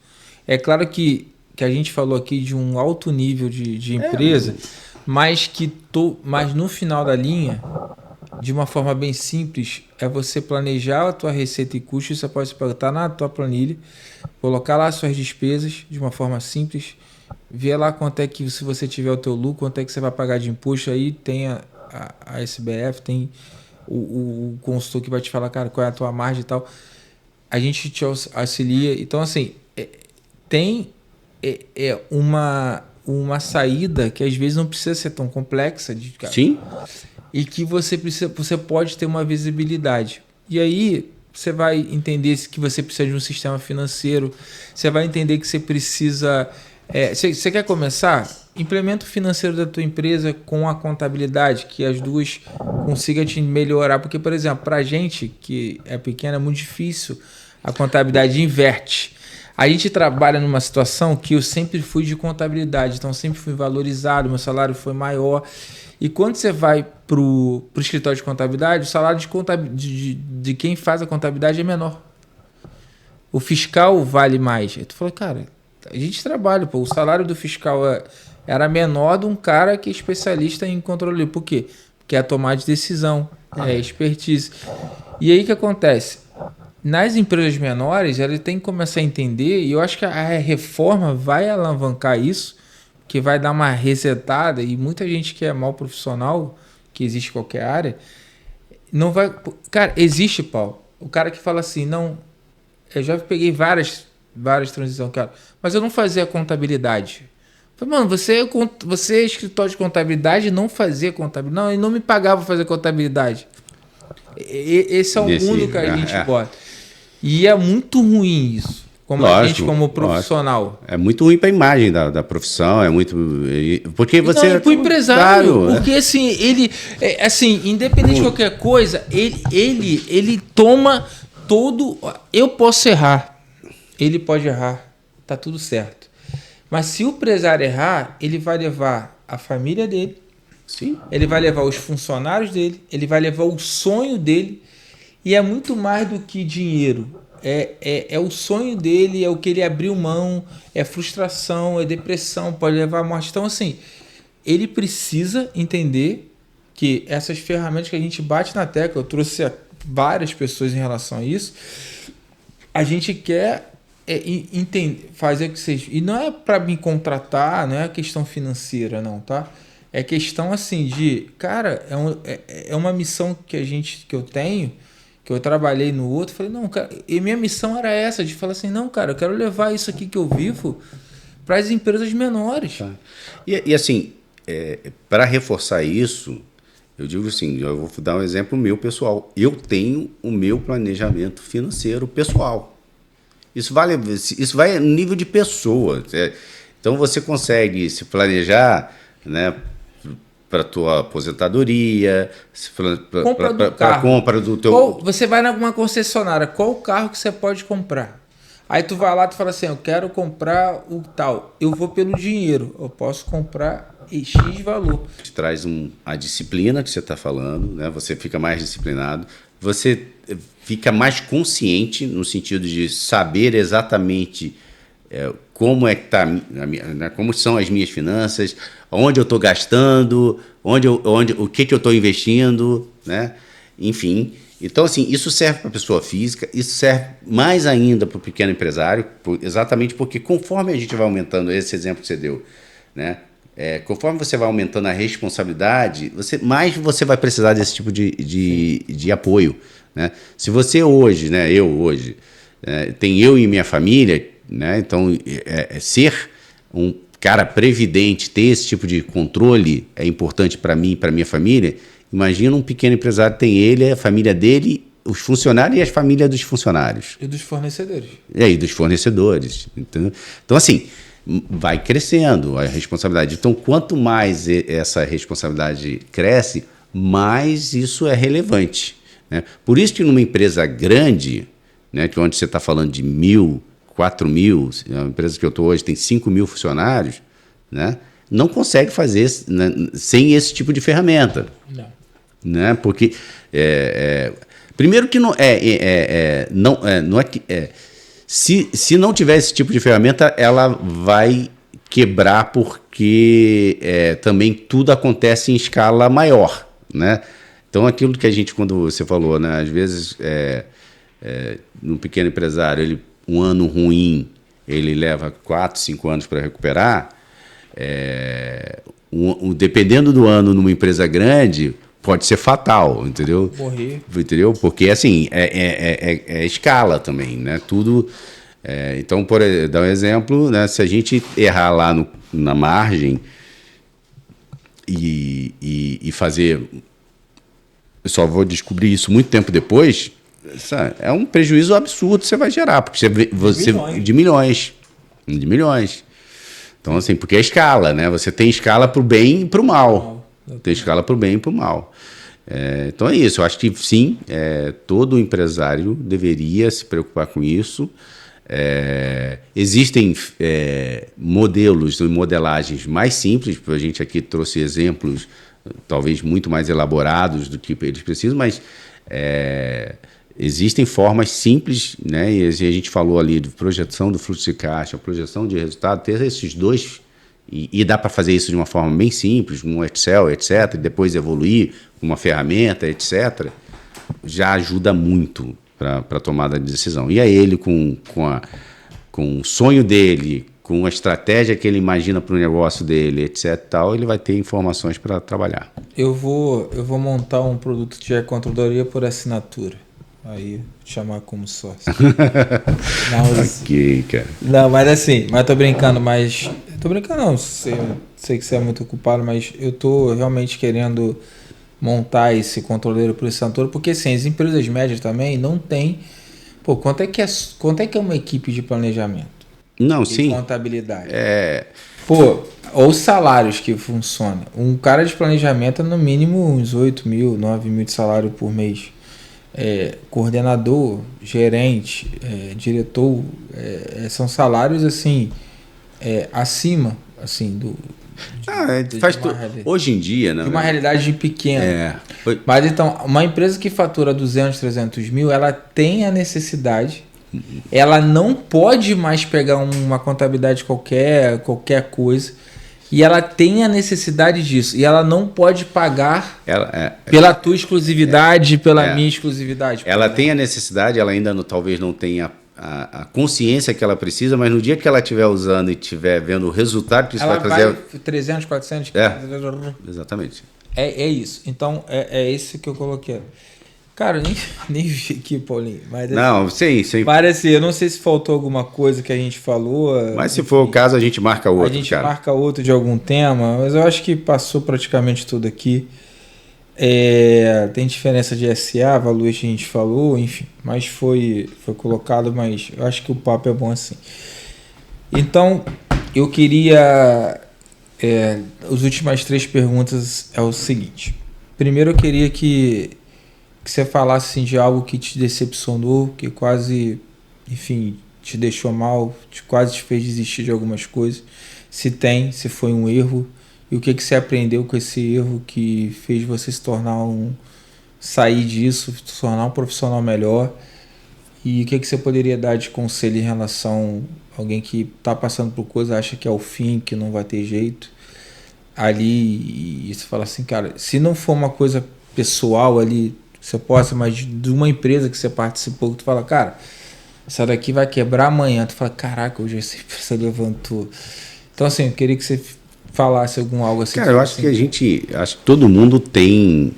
É claro que a gente falou aqui de um alto nível de empresa, mas no final da linha, de uma forma bem simples, é você planejar a tua receita e custo. Você pode botar na tua planilha, colocar lá as suas despesas de uma forma simples, ver lá quanto é que, se você tiver o teu lucro, quanto é que você vai pagar de imposto. Aí tem a SBF, tem o consultor que vai te falar, cara, qual é a tua margem e tal. A gente te auxilia. Então, assim, tem uma saída que às vezes não precisa ser tão complexa. Cara, sim. E que você pode ter uma visibilidade. E aí você vai entender que você precisa de um sistema financeiro, você vai entender que você precisa... Você quer começar? Implementa o financeiro da tua empresa com a contabilidade, que as duas consigam te melhorar. Porque, por exemplo, para a gente que é pequena, é muito difícil. A contabilidade inverte. A gente trabalha numa situação que eu sempre fui de contabilidade, então sempre fui valorizado, meu salário foi maior. E quando você vai para o escritório de contabilidade, o salário de quem faz a contabilidade é menor. O fiscal vale mais. Aí tu fala, cara, a gente trabalha, pô, o salário do fiscal era menor de um cara que é especialista em controle. Por quê? Porque é tomar de decisão, é expertise. E aí o que acontece? Nas empresas menores, ela tem que começar a entender, e eu acho que a reforma vai alavancar isso, que vai dar uma resetada, e muita gente que é mal profissional, que existe em qualquer área, não vai... Cara, existe, Paulo, o cara que fala assim, não, eu já peguei várias transições, cara, mas eu não fazia contabilidade. Eu falei, mano, você é escritório de contabilidade e não fazia contabilidade. Não, ele não me pagava para fazer contabilidade. Esse é o mundo que a gente bota. E é muito ruim isso. Como lógico, a gente, como profissional. Lógico. É muito ruim para a imagem da profissão, é muito... Porque você... Não, para o empresário, claro, porque assim, ele... assim, independente de qualquer coisa, ele toma todo... Eu posso errar, ele pode errar, tá tudo certo. Mas se o empresário errar, ele vai levar a família dele, sim, ele vai levar os funcionários dele, ele vai levar o sonho dele, e é muito mais do que dinheiro. É o sonho dele, é o que ele abriu mão, é frustração, é depressão, pode levar à morte. Então, assim, ele precisa entender que essas ferramentas que a gente bate na tecla, eu trouxe várias pessoas em relação a isso, a gente quer entender, fazer que seja... E não é para me contratar, não é questão financeira, não, tá? É questão, assim, de... Cara, é uma missão que eu tenho, que eu trabalhei no outro, falei, não, cara, e minha missão era essa, de falar assim, não, cara, eu quero levar isso aqui que eu vivo para as empresas menores. Tá. E assim, para reforçar isso, eu digo assim, eu vou dar um exemplo meu pessoal. Eu tenho o meu planejamento financeiro pessoal. Isso vai no nível de pessoa. Então você consegue se planejar, né, para a tua aposentadoria, para a compra do teu... Você vai em alguma concessionária, qual o carro que você pode comprar? Aí tu vai lá e fala assim, eu quero comprar o tal, eu vou pelo dinheiro, eu posso comprar X valor. Traz a disciplina que você está falando, né? Você fica mais disciplinado, você fica mais consciente no sentido de saber exatamente como é que tá, né, como são as minhas finanças, onde eu estou gastando, o que eu estou investindo, né? Enfim, então assim, isso serve para a pessoa física, isso serve mais ainda para o pequeno empresário, exatamente porque conforme a gente vai aumentando, esse exemplo que você deu, né? Conforme você vai aumentando a responsabilidade, mais você vai precisar desse tipo de apoio, né? Se você hoje, né, tem eu e minha família, né, então ser um cara previdente, ter esse tipo de controle é importante para mim e para minha família. Imagina um pequeno empresário, tem ele, a família dele, os funcionários e as famílias dos funcionários. E dos fornecedores. E dos fornecedores. Então, assim, vai crescendo a responsabilidade. Então, quanto mais essa responsabilidade cresce, mais isso é relevante, né? Por isso que numa empresa grande, né, que onde você está falando de 1.000, 4.000, a empresa que eu estou hoje tem 5.000 funcionários, né, não consegue fazer, né, sem esse tipo de ferramenta. Não. Né, porque, primeiro que não é que... Se não tiver esse tipo de ferramenta, ela vai quebrar porque também tudo acontece em escala maior, né? Então, aquilo que a gente, quando você falou, né, às vezes, num pequeno empresário, um ano ruim, ele leva 4, 5 anos para recuperar. Dependendo do ano, numa empresa grande, pode ser fatal, entendeu? Morrer. Entendeu? Porque, assim, é escala também, né? Tudo... então, dar um exemplo, né? Se a gente errar lá na margem e fazer... Eu só vou descobrir isso muito tempo depois, é um prejuízo absurdo que você vai gerar, porque de milhões. Então, assim, porque é escala, né? Você tem escala para o bem e para o mal. Tem escala para o bem e para o mal. Então é isso, eu acho que sim, todo empresário deveria se preocupar com isso. Existem modelos e modelagens mais simples, a gente aqui trouxe exemplos talvez muito mais elaborados do que eles precisam, mas existem formas simples, né? E a gente falou ali de projeção do fluxo de caixa, projeção de resultado, ter esses dois, e dá para fazer isso de uma forma bem simples, um Excel, etc., e depois evoluir com uma ferramenta, etc., já ajuda muito para a tomada de decisão. E aí ele, com o sonho dele, com a estratégia que ele imagina para o negócio dele, etc., tal, ele vai ter informações para trabalhar. Eu vou montar um produto de controladoria por assinatura. Aí, chamar como sócio. Ok, cara. Não, mas assim, tô brincando, mas... Tô brincando não, sei que você é muito ocupado, mas eu tô realmente querendo montar esse controleiro por assinatura, porque assim, as empresas médias também não tem... Pô, quanto é que é uma equipe de planejamento? Não, e sim. Contabilidade. Pô, ou salários que funcionam. Um cara de planejamento é no mínimo uns 8 mil, 9 mil de salário por mês. Coordenador, gerente, diretor, são salários assim acima assim hoje em dia, né? De uma realidade pequena. Mas então, uma empresa que fatura 200, 300 mil, ela tem a necessidade, ela não pode mais pegar uma contabilidade qualquer coisa. E ela tem a necessidade disso. E ela não pode pagar pela tua exclusividade, pela minha exclusividade. Ela tem a necessidade, ela ainda talvez não tenha a consciência que ela precisa, mas no dia que ela estiver usando e estiver vendo o resultado que isso vai trazer... 300, 400... Exatamente. É isso. Então, é isso que eu coloquei. Cara, eu nem vi aqui, Paulinho. Mas, não, sim. Parece, eu não sei se faltou alguma coisa que a gente falou. Mas se for o caso, a gente marca outro. A gente marca outro de algum tema, mas eu acho que passou praticamente tudo aqui. Tem diferença de SA, valores que a gente falou, enfim. Mas foi colocado, mas eu acho que o papo é bom assim. Então, eu queria... as últimas 3 perguntas é o seguinte. Primeiro, eu queria que você falasse assim, de algo que te decepcionou, que quase, enfim, te deixou mal, quase te fez desistir de algumas coisas. Se foi um erro, e o que você aprendeu com esse erro que fez você sair disso, se tornar um profissional melhor, e o que você poderia dar de conselho em relação a alguém que está passando por coisa, acha que é o fim, que não vai ter jeito, ali, e você fala assim, cara, se não for uma coisa pessoal ali, você possa, mas de uma empresa que você participou, que tu fala, cara, essa daqui vai quebrar amanhã. Tu fala, caraca, hoje essa empresa levantou. Então, assim, eu queria que você falasse algo assim. Cara, eu acho que acho que todo mundo tem...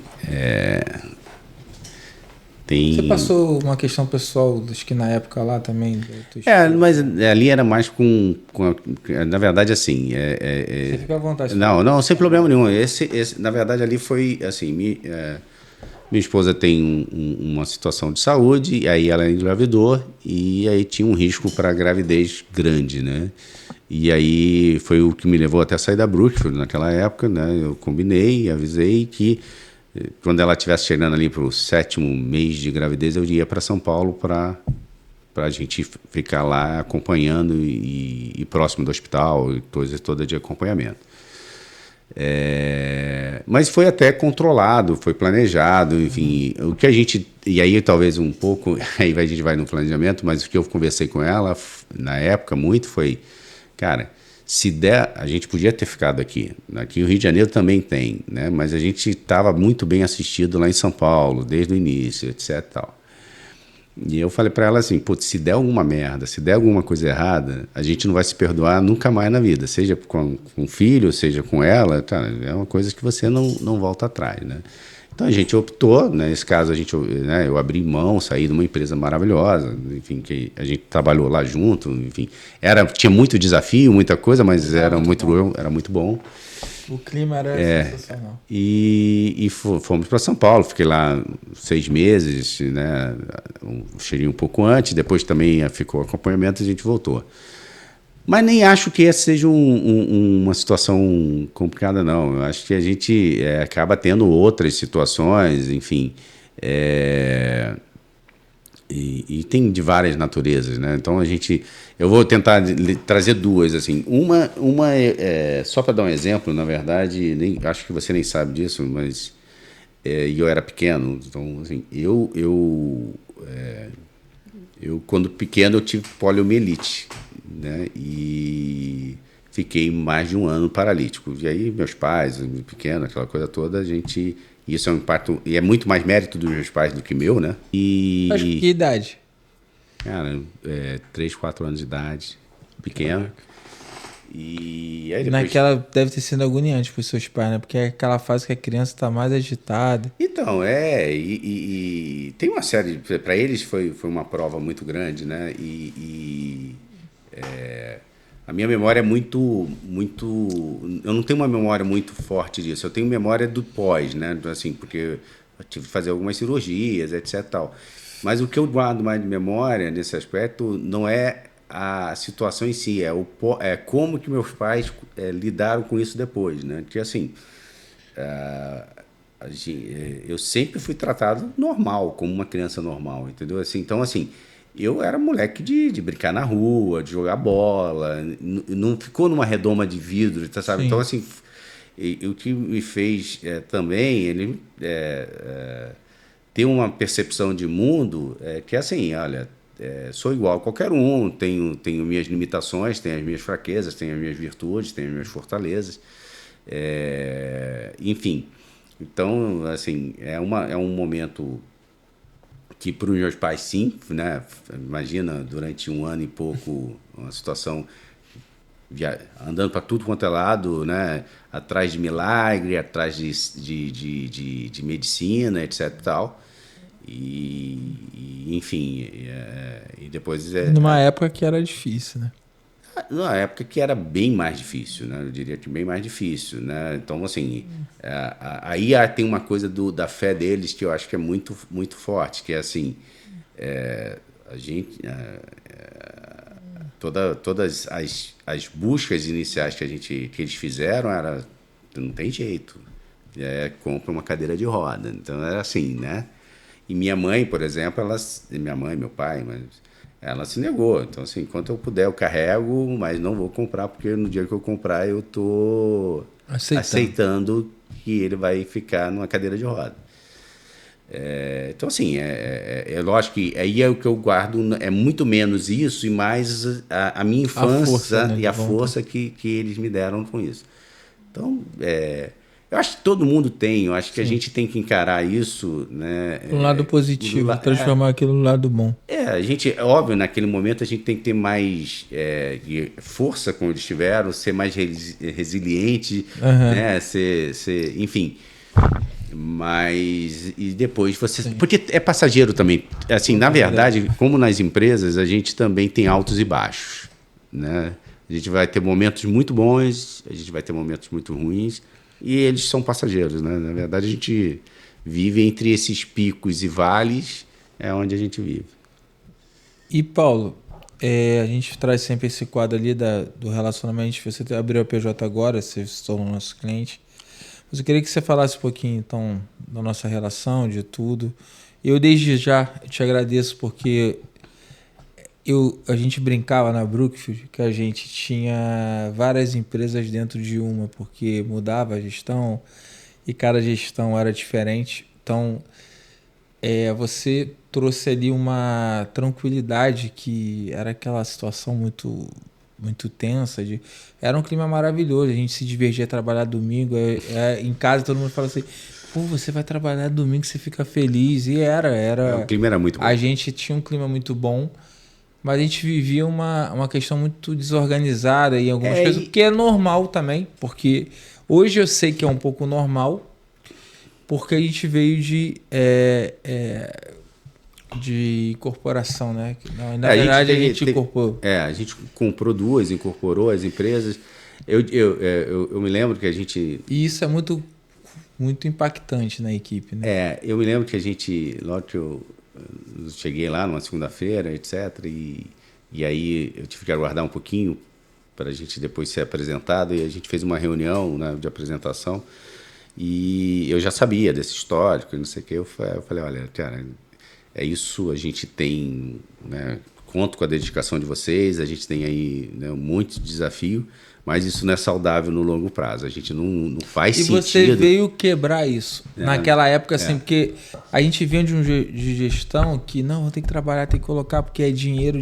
Você passou uma questão pessoal, acho que na época lá também. Mas ali era mais na verdade, assim... Você fica à vontade. Não, sem problema nenhum. Na verdade, ali foi, assim... Minha esposa tem uma situação de saúde, e aí ela engravidou, e aí tinha um risco para gravidez grande, né? E aí foi o que me levou até sair da Brookfield naquela época, né? Eu combinei, avisei que quando ela estivesse chegando ali para o 7º mês de gravidez, eu ia para São Paulo para a gente ficar lá acompanhando e próximo do hospital, e coisa toda de acompanhamento. Mas foi até controlado, foi planejado, enfim, o que a gente, e aí talvez um pouco, aí a gente vai no planejamento, mas o que eu conversei com ela na época muito foi, cara, se der, a gente podia ter ficado aqui no Rio de Janeiro também tem, né? Mas a gente estava muito bem assistido lá em São Paulo, desde o início, etc e tal. E eu falei para ela assim, putz, se der alguma merda, se der alguma coisa errada, a gente não vai se perdoar nunca mais na vida, seja com o filho, seja com ela, tá? É uma coisa que você não volta atrás, né? Então a gente optou, né, nesse caso né, eu abri mão, saí de uma empresa maravilhosa, enfim, que a gente trabalhou lá junto, enfim, tinha muito desafio, muita coisa, mas era muito bom. O clima era sensacional. E fomos para São Paulo, fiquei lá 6 meses, né, cheguei um pouco antes, depois também ficou acompanhamento e a gente voltou. Mas nem acho que essa seja uma situação complicada, não. Eu acho que a gente acaba tendo outras situações, enfim, e tem de várias naturezas, né? Então eu vou tentar trazer duas, assim. Uma só para dar um exemplo, na verdade, acho que você nem sabe disso, mas eu era pequeno, então assim, eu quando pequeno eu tive poliomielite, né? E fiquei mais de um ano paralítico. E aí meus pais, pequeno, aquela coisa toda, isso é um impacto, e é muito mais mérito dos meus pais do que meu, né? Mas que idade? Cara, 3, 4 anos de idade, pequeno. E aí depois... Naquela deve ter sido agoniante para os seus pais, né? Porque é aquela fase que a criança está mais agitada. Então, e tem uma série, para eles foi uma prova muito grande, né? A minha memória é muito, eu não tenho uma memória muito forte disso, eu tenho memória do pós, né? Assim, porque eu tive que fazer algumas cirurgias, etc. Tal. Mas o que eu guardo mais de memória nesse aspecto não é a situação em si, é como que meus pais lidaram com isso depois, né? Porque assim, eu sempre fui tratado normal, como uma criança normal, entendeu? Assim, então, assim, eu era moleque de brincar na rua, de jogar bola, não ficou numa redoma de vidro, tá, sabe? Sim. Então, assim, o que me fez também, ele ter uma percepção de mundo que, assim, olha, sou igual a qualquer um, tenho minhas limitações, tenho as minhas fraquezas, tenho as minhas virtudes, tenho as minhas fortalezas, enfim. Então, assim, é um momento que para os meus pais, sim, né? Imagina, durante um ano e pouco, uma situação andando para tudo quanto é lado, né? Atrás de milagre, atrás de medicina, etc. Tal. Enfim, e depois... Numa época que era difícil, né? Na época que era bem mais difícil, né? Eu diria que bem mais difícil, né? Então, assim, aí tem uma coisa da fé deles que eu acho que é muito, muito forte, que é assim, a gente... todas as buscas iniciais que eles fizeram não tem jeito, compra uma cadeira de roda, então era assim, né? E minha mãe, por exemplo, minha mãe, meu pai, ela se negou. Então, assim, enquanto eu puder, eu carrego, mas não vou comprar, porque no dia que eu comprar, eu tô aceitando que ele vai ficar numa cadeira de roda. Então, assim, lógico que aí é o que eu guardo, é muito menos isso e mais a minha infância, força, né, e a força que eles me deram com isso. Então, eu acho que todo mundo tem, eu acho que a gente tem que encarar isso, né? Um lado positivo, transformar aquilo no lado bom. A gente, óbvio, naquele momento a gente tem que ter mais força, como eles tiveram, ser mais resiliente, né? Enfim. Mas e depois você... Sim. Porque é passageiro também. Assim, na verdade, como nas empresas, a gente também tem altos e baixos, né? A gente vai ter momentos muito bons, a gente vai ter momentos muito ruins, e eles são passageiros, né? Na verdade, a gente vive entre esses picos e vales, é onde a gente vive. E, Paulo, a gente traz sempre esse quadro ali do relacionamento. Você abriu a PJ agora, você se tornou nosso cliente. Mas eu queria que você falasse um pouquinho, então, da nossa relação, de tudo. Eu, desde já, te agradeço porque a gente brincava na Brookfield que a gente tinha várias empresas dentro de uma, porque mudava a gestão e cada gestão era diferente. Então, você trouxe ali uma tranquilidade, que era aquela situação muito, muito tensa. Era um clima maravilhoso, a gente se divertia a trabalhar domingo. Em casa todo mundo fala assim: pô, você vai trabalhar domingo, você fica feliz. E o clima era muito bom. A gente tinha um clima muito bom, mas a gente vivia uma questão muito desorganizada em algumas coisas, que é normal também, porque hoje eu sei que é um pouco normal. porque a gente veio de corporação, né? Na verdade, a gente incorporou. A gente comprou duas, incorporou as empresas. Eu me lembro que a gente... E isso é muito, muito impactante na equipe, né? Eu me lembro que a gente, logo que eu cheguei lá numa segunda-feira, etc., e aí eu tive que aguardar um pouquinho para a gente depois ser apresentado, e a gente fez uma reunião, né, de apresentação, e eu já sabia desse histórico, não sei o que, eu falei, olha, cara, é isso, a gente tem, né, conto com a dedicação de vocês, a gente tem aí, né, muito desafio, mas isso não é saudável no longo prazo. A gente não faz sentido. E você veio quebrar isso naquela época, assim, porque a gente vinha de gestão que não, tem que trabalhar, tem que colocar, porque é dinheiro.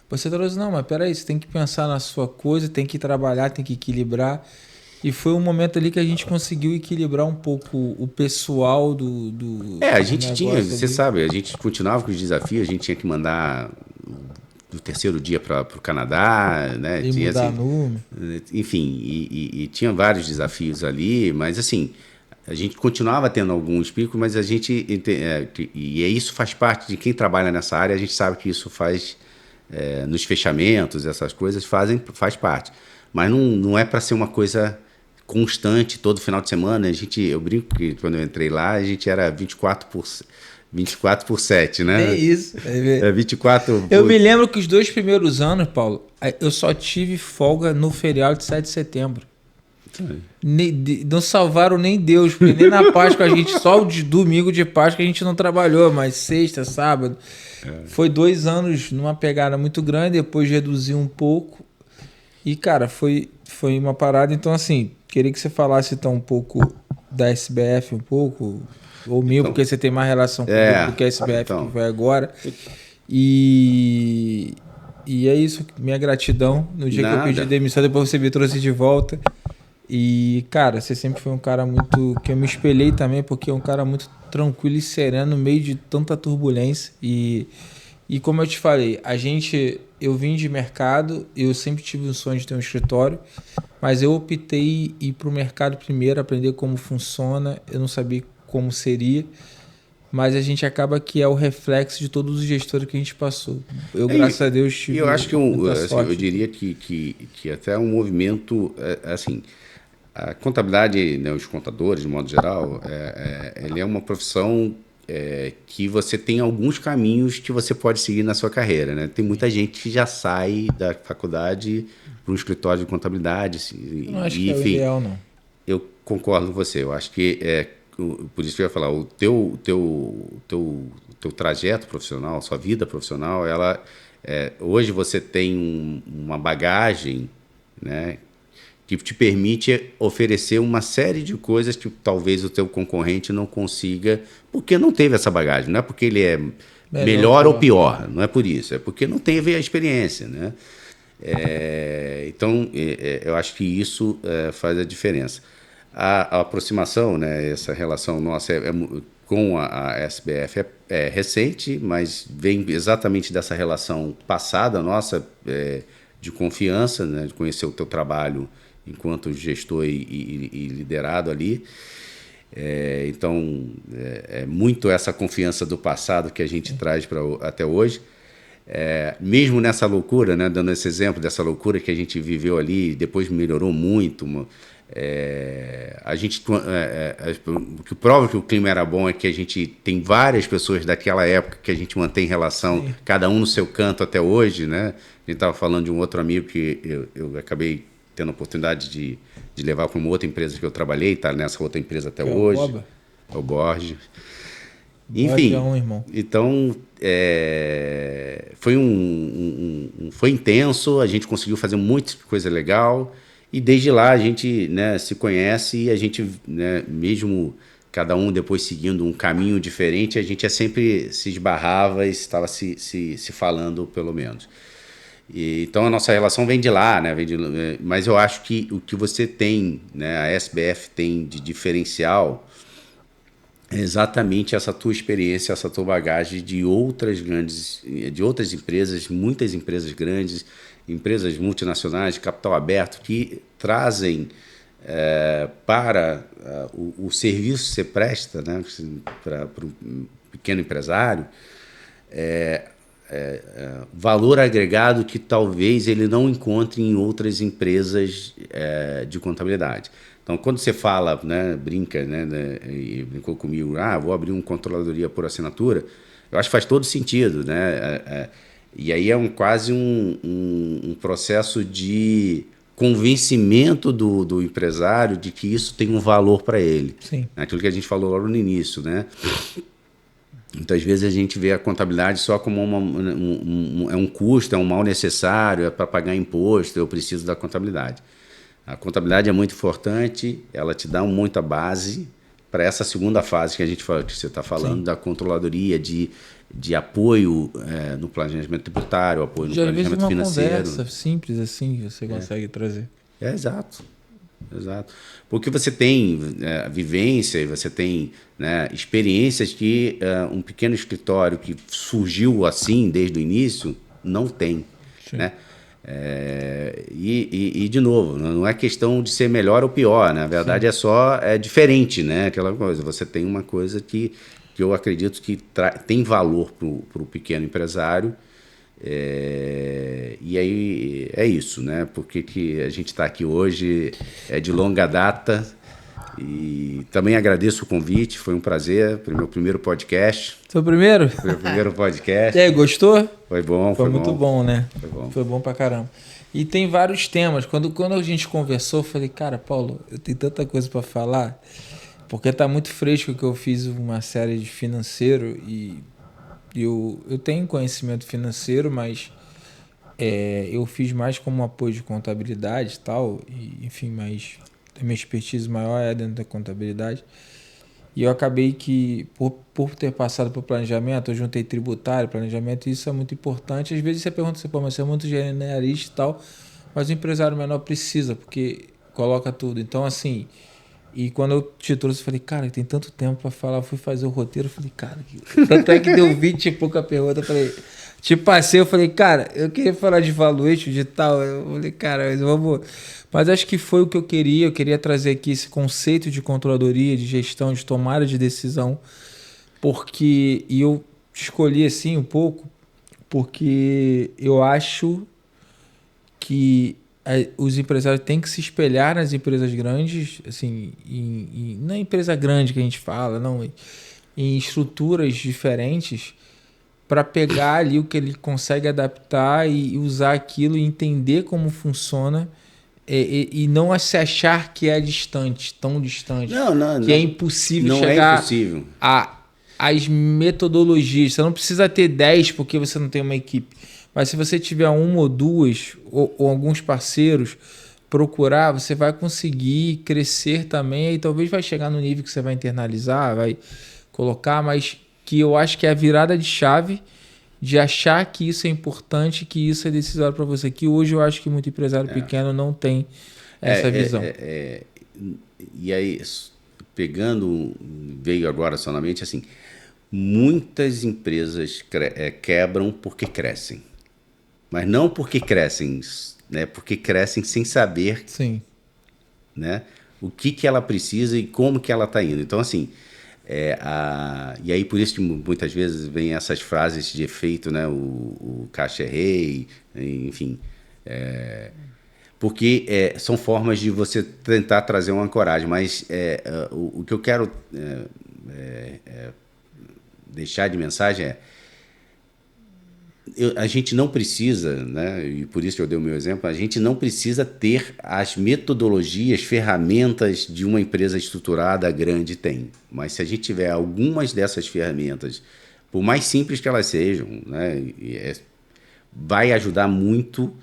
Você trouxe, não, mas peraí, você tem que pensar na sua coisa, tem que trabalhar, tem que equilibrar. E foi um momento ali que a gente conseguiu equilibrar um pouco o pessoal a gente tinha, você sabe, a gente continuava com os desafios, a gente tinha que mandar do terceiro dia para o Canadá, né? E tinha, mudar assim, número. Enfim, e tinha vários desafios ali, mas assim, a gente continuava tendo alguns picos, mas a gente, isso faz parte de quem trabalha nessa área, a gente sabe que isso faz, nos fechamentos, essas coisas faz parte, mas não é para ser uma coisa constante, todo final de semana. Eu brinco que quando eu entrei lá, a gente era 24/7, né? É isso. 24 Eu me lembro que os 2 primeiros anos, Paulo, eu só tive folga no feriado de 7 de setembro. Não salvaram nem Deus, porque nem na Páscoa a gente, só o de domingo de Páscoa a gente não trabalhou, mas sexta, sábado. Foi 2 anos numa pegada muito grande, depois reduziu um pouco. E, cara, foi uma parada. Então, assim, queria que você falasse então um pouco da SBF, um pouco... Ou meu, porque você tem mais relação comigo do que a SBF que vai agora. E é isso, minha gratidão. No dia que eu pedi demissão, depois você me trouxe de volta. E, cara, você sempre foi um cara muito... que eu me espelhei também, porque é um cara muito tranquilo e sereno no meio de tanta turbulência. E como eu te falei, eu vim de mercado, eu sempre tive o sonho de ter um escritório, mas eu optei ir para o mercado primeiro, aprender como funciona. Eu não sabia como seria, mas a gente acaba que é o reflexo de todos os gestores que a gente passou. Graças a Deus, tive... Eu acho que eu diria que até um movimento, assim, a contabilidade, né, os contadores, de modo geral, ele é uma profissão que você tem alguns caminhos que você pode seguir na sua carreira, né? Tem muita gente que já sai da faculdade para um escritório de contabilidade. Não acho que é o ideal, não. Eu concordo com você. Eu acho que por isso que eu ia falar, o teu trajeto profissional, sua vida profissional, ela hoje você tem uma bagagem, né, que te permite oferecer uma série de coisas que talvez o teu concorrente não consiga, porque não teve essa bagagem. Não é porque ele é melhor ou pior, não é por isso, é porque não teve a experiência, né? Então, eu acho que isso faz a diferença. A aproximação, né, essa relação nossa com a SBF é recente, mas vem exatamente dessa relação passada nossa, de confiança, né, de conhecer o teu trabalho enquanto gestor e liderado ali. Então, é muito essa confiança do passado que a gente traz até hoje. Mesmo nessa loucura, né, dando esse exemplo dessa loucura que a gente viveu ali, depois melhorou muito. A gente, o que prova que o clima era bom é que a gente tem várias pessoas daquela época que a gente mantém relação, sim, cada um no seu canto até hoje, né? A gente estava falando de um outro amigo que eu acabei tendo a oportunidade de levar para uma outra empresa que eu trabalhei, está nessa outra empresa até hoje. É o Borges. Enfim, irmão. Então foi intenso, a gente conseguiu fazer muita coisa legal. E desde lá a gente, né, se conhece e a gente, né, mesmo cada um depois seguindo um caminho diferente, a gente sempre se esbarrava e estava se falando, pelo menos. Então a nossa relação vem de lá, né, mas eu acho que o que você tem, né, a SBF tem de diferencial é exatamente essa tua experiência, essa tua bagagem de outras empresas, muitas empresas grandes, empresas multinacionais de capital aberto que trazem para o serviço que você presta, né, para um pequeno empresário, valor agregado que talvez ele não encontre em outras empresas de contabilidade. Então, quando você fala, né, brinca, né, e brincou comigo, vou abrir uma controladoria por assinatura, eu acho que faz todo sentido, né? E aí é quase um processo de convencimento do empresário de que isso tem um valor para ele. Sim. Aquilo que a gente falou logo no início, né? Muitas vezes a gente vê a contabilidade só como um custo, é um mal necessário, é para pagar imposto, eu preciso da contabilidade. A contabilidade é muito importante, ela te dá muita base para essa segunda fase que a gente fala, que você está falando, sim, da controladoria, de apoio no planejamento tributário, apoio no planejamento financeiro. Uma conversa simples assim você consegue trazer. Exato. Porque você tem vivência e você tem, né, experiências que um pequeno escritório que surgiu assim desde o início não tem. Né? E de novo, não é questão de ser melhor ou pior, né? Na verdade, sim, é diferente, né? Aquela coisa, você tem uma coisa que eu acredito que tem valor para o pequeno empresário, e aí é isso, né? Porque que a gente está aqui hoje é de longa data. E também agradeço o convite, foi um prazer, foi meu primeiro podcast. Seu primeiro? Foi o primeiro podcast. E aí, gostou? Foi bom, foi muito bom, né? Foi bom pra caramba. E tem vários temas. Quando a gente conversou, eu falei, cara, Paulo, eu tenho tanta coisa para falar, porque tá muito fresco que eu fiz uma série de financeiro e eu tenho conhecimento financeiro, mas eu fiz mais como apoio de contabilidade e tal, e, enfim, mas a minha expertise maior é dentro da contabilidade. E eu acabei que, por ter passado por planejamento, eu juntei tributário, planejamento, e isso é muito importante. Às vezes você pergunta, mas você é muito generalista e tal, mas o empresário menor precisa, porque coloca tudo. Então, assim, e quando eu te trouxe, eu falei, cara, tem tanto tempo para falar, eu fui fazer o roteiro, eu falei, cara, tanto é que deu 20 e pouca pergunta, eu falei, passei, eu falei, cara, eu queria falar de valuation, de tal, eu falei, cara, mas acho que foi o que eu queria trazer aqui esse conceito de controladoria, de gestão, de tomada de decisão, porque, e eu escolhi assim um pouco, porque eu acho que os empresários têm que se espelhar nas empresas grandes, assim, não é empresa grande que a gente fala, não, em estruturas diferentes, para pegar ali o que ele consegue adaptar e usar aquilo e entender como funciona e não se achar que é tão distante, que é impossível chegar às metodologias. Você não precisa ter 10 porque você não tem uma equipe, mas se você tiver uma ou duas ou alguns parceiros, procurar, você vai conseguir crescer também e talvez vai chegar no nível que você vai internalizar, vai colocar, mas que eu acho que é a virada de chave de achar que isso é importante, que isso é decisório para você, que hoje eu acho que muito empresário pequeno não tem essa visão. E aí, veio agora só na mente, assim, muitas empresas quebram porque crescem, mas não porque crescem, né, porque crescem sem saber, sim, né, o que ela precisa e como que ela está indo. Então, assim, e aí por isso que muitas vezes vem essas frases de efeito, né? O caixa é rei, enfim. Porque são formas de você tentar trazer uma ancoragem, mas o que eu quero deixar de mensagem a gente não precisa, né, e por isso eu dei o meu exemplo, a gente não precisa ter as metodologias, ferramentas de uma empresa estruturada grande tem. Mas se a gente tiver algumas dessas ferramentas, por mais simples que elas sejam, né, vai ajudar muito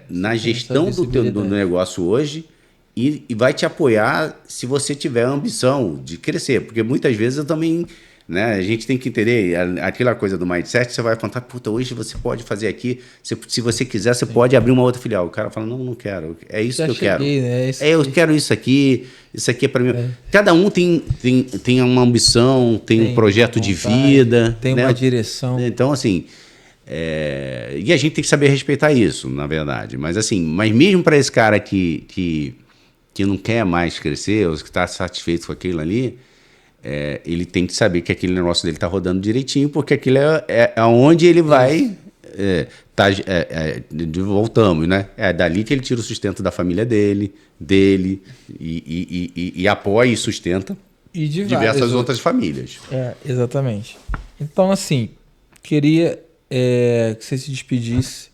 na gestão do negócio hoje e vai te apoiar se você tiver a ambição de crescer. Porque muitas vezes eu também... Né? A gente tem que entender aquela coisa do mindset. Você vai contar, puta, hoje você pode fazer aqui, se você quiser, você pode abrir uma outra filial. O cara fala, não quero, é isso que eu quero. Né? Eu quero isso aqui é para mim. Cada um tem uma ambição, tem um projeto de vida, tem, né, uma direção. Então, assim, e a gente tem que saber respeitar isso, na verdade. Mas assim, mesmo para esse cara que que não quer mais crescer, ou que está satisfeito com aquilo ali, ele tem que saber que aquele negócio dele está rodando direitinho, porque aquilo é onde ele vai... voltamos, né? É dali que ele tira o sustento da família dele e apoia e sustenta diversas outras famílias. Exatamente. Então, assim, queria que você se despedisse,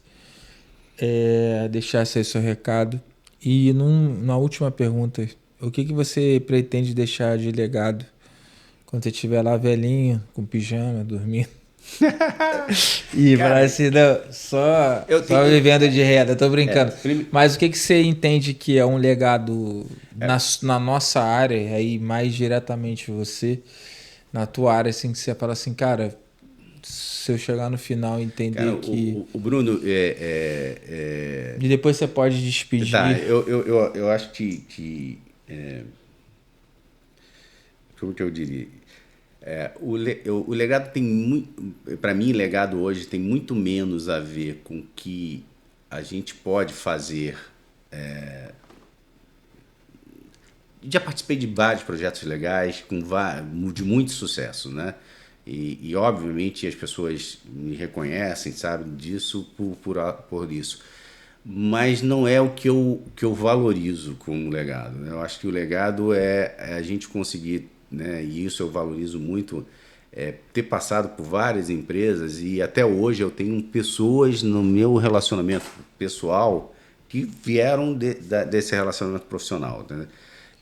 deixasse aí seu recado. E na última pergunta, o que você pretende deixar de legado quando você estiver lá velhinho, com pijama, dormindo? E para assim, só vivendo de renda, tô brincando. Mas o que você entende que é um legado na nossa área, aí mais diretamente você, na tua área, assim, que você fala assim, cara, se eu chegar no final e entender, cara, que... O Bruno... E depois você pode despedir. Tá, eu acho que como que eu diria? O legado tem muito... Para mim, legado hoje tem muito menos a ver com o que a gente pode fazer. Já participei de vários projetos legais de muito sucesso, né? E obviamente as pessoas me reconhecem, sabem disso por isso. Mas não é o que eu valorizo como legado, né? Eu acho que o legado é a gente conseguir, né? E isso eu valorizo muito, ter passado por várias empresas e até hoje eu tenho pessoas no meu relacionamento pessoal que vieram desse relacionamento profissional, né?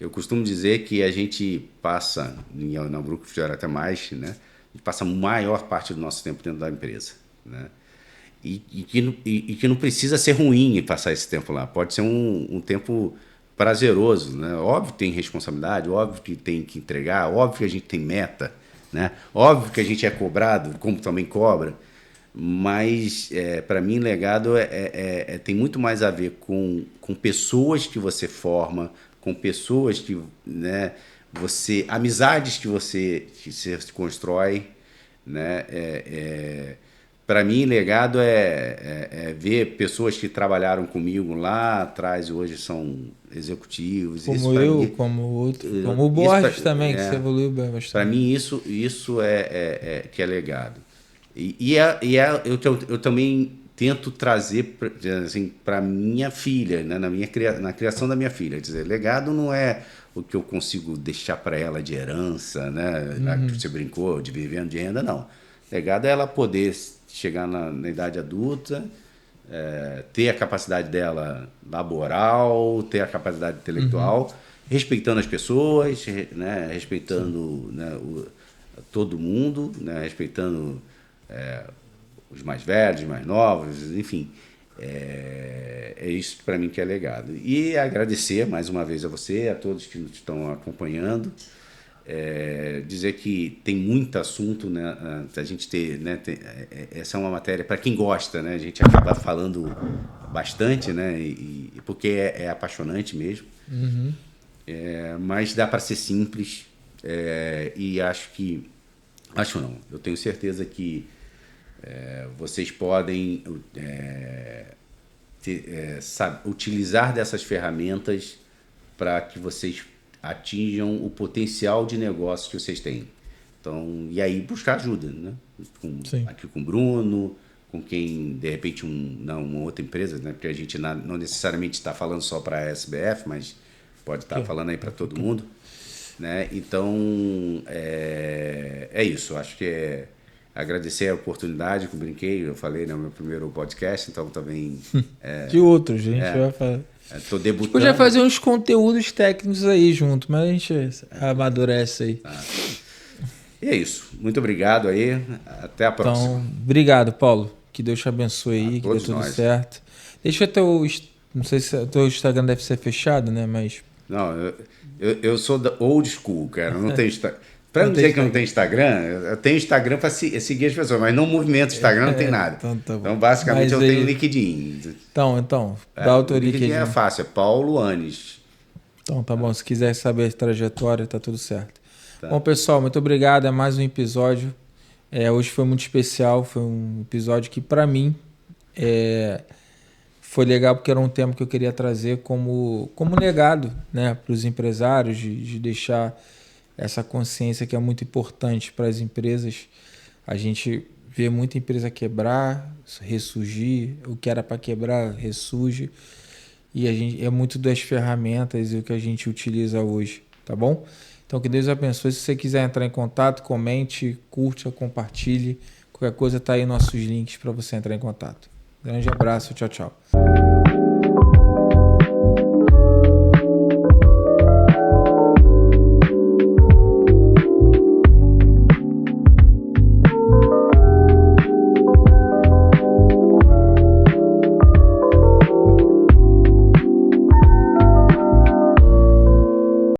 Eu costumo dizer que a gente passa, na Grupo Fiore até mais, né? A gente passa a maior parte do nosso tempo dentro da empresa, né? E que não precisa ser ruim passar esse tempo lá. Pode ser um tempo prazeroso, né? Óbvio que tem responsabilidade, óbvio que tem que entregar, óbvio que a gente tem meta, né? Óbvio que a gente é cobrado, como também cobra. Mas, para mim, legado tem muito mais a ver com pessoas que você forma, com pessoas que, né, amizades que você constrói, né? Para mim, legado é ver pessoas que trabalharam comigo lá atrás e hoje são executivos. Como eu, como outro, como o Borges também, que você evoluiu bastante. Para mim, isso que é legado. Eu também tento trazer assim, para minha filha, né, na criação da minha filha. Quer dizer, legado não é o que eu consigo deixar para ela de herança, né? Que você brincou, de vivendo de renda, não. Legado é ela poder chegar na idade adulta, ter a capacidade dela laboral, ter a capacidade intelectual, respeitando as pessoas, né, respeitando, né, todo mundo, né, respeitando os mais velhos, os mais novos, enfim. É isso para mim que é legado. E agradecer mais uma vez a você, a todos que nos estão acompanhando. Dizer que tem muito assunto, né, a gente ter, né, essa é uma matéria para quem gosta, né, a gente acaba falando bastante, né, porque é apaixonante mesmo, mas dá para ser simples, e acho não, eu tenho certeza que vocês podem utilizar dessas ferramentas para que vocês atinjam o potencial de negócio que vocês têm. Então, e aí buscar ajuda, né? Aqui com o Bruno, com quem, de repente, uma outra empresa, né? Porque a gente não necessariamente está falando só para a SBF, mas pode estar falando aí para todo mundo, né? Então, é isso. Acho que agradecer a oportunidade que eu brinquei, eu falei no meu primeiro podcast, então também... De outros, a gente vai fazer. Tô debutando. A gente podia fazer uns conteúdos técnicos aí junto, mas a gente amadurece aí. E é isso. Muito obrigado aí. Até a próxima. Então, obrigado, Paulo. Que Deus te abençoe aí, que dê tudo certo. Deixa não sei se o teu Instagram deve ser fechado, né? Mas... Não, eu sou da old school, cara. Não tenho Instagram. Para não dizer que eu não tenho Instagram, eu tenho Instagram para seguir as pessoas, mas no movimento Instagram não tem nada. Então basicamente, eu tenho LinkedIn. Então, dá o teu LinkedIn. É fácil, é Paulo Anes. Então, tá bom. Se quiser saber a trajetória, tá tudo certo. Tá. Bom, pessoal, muito obrigado. É mais um episódio. Hoje foi muito especial. Foi um episódio que, para mim, foi legal porque era um tema que eu queria trazer como legado, né, para os empresários, de deixar essa consciência que é muito importante para as empresas. A gente vê muita empresa quebrar, ressurgir, o que era para quebrar ressurge, e a gente é muito das ferramentas e o que a gente utiliza hoje, tá bom? Então que Deus abençoe. Se você quiser entrar em contato, comente, curta, compartilhe. Qualquer coisa tá aí nossos links para você entrar em contato. Grande abraço, tchau, tchau.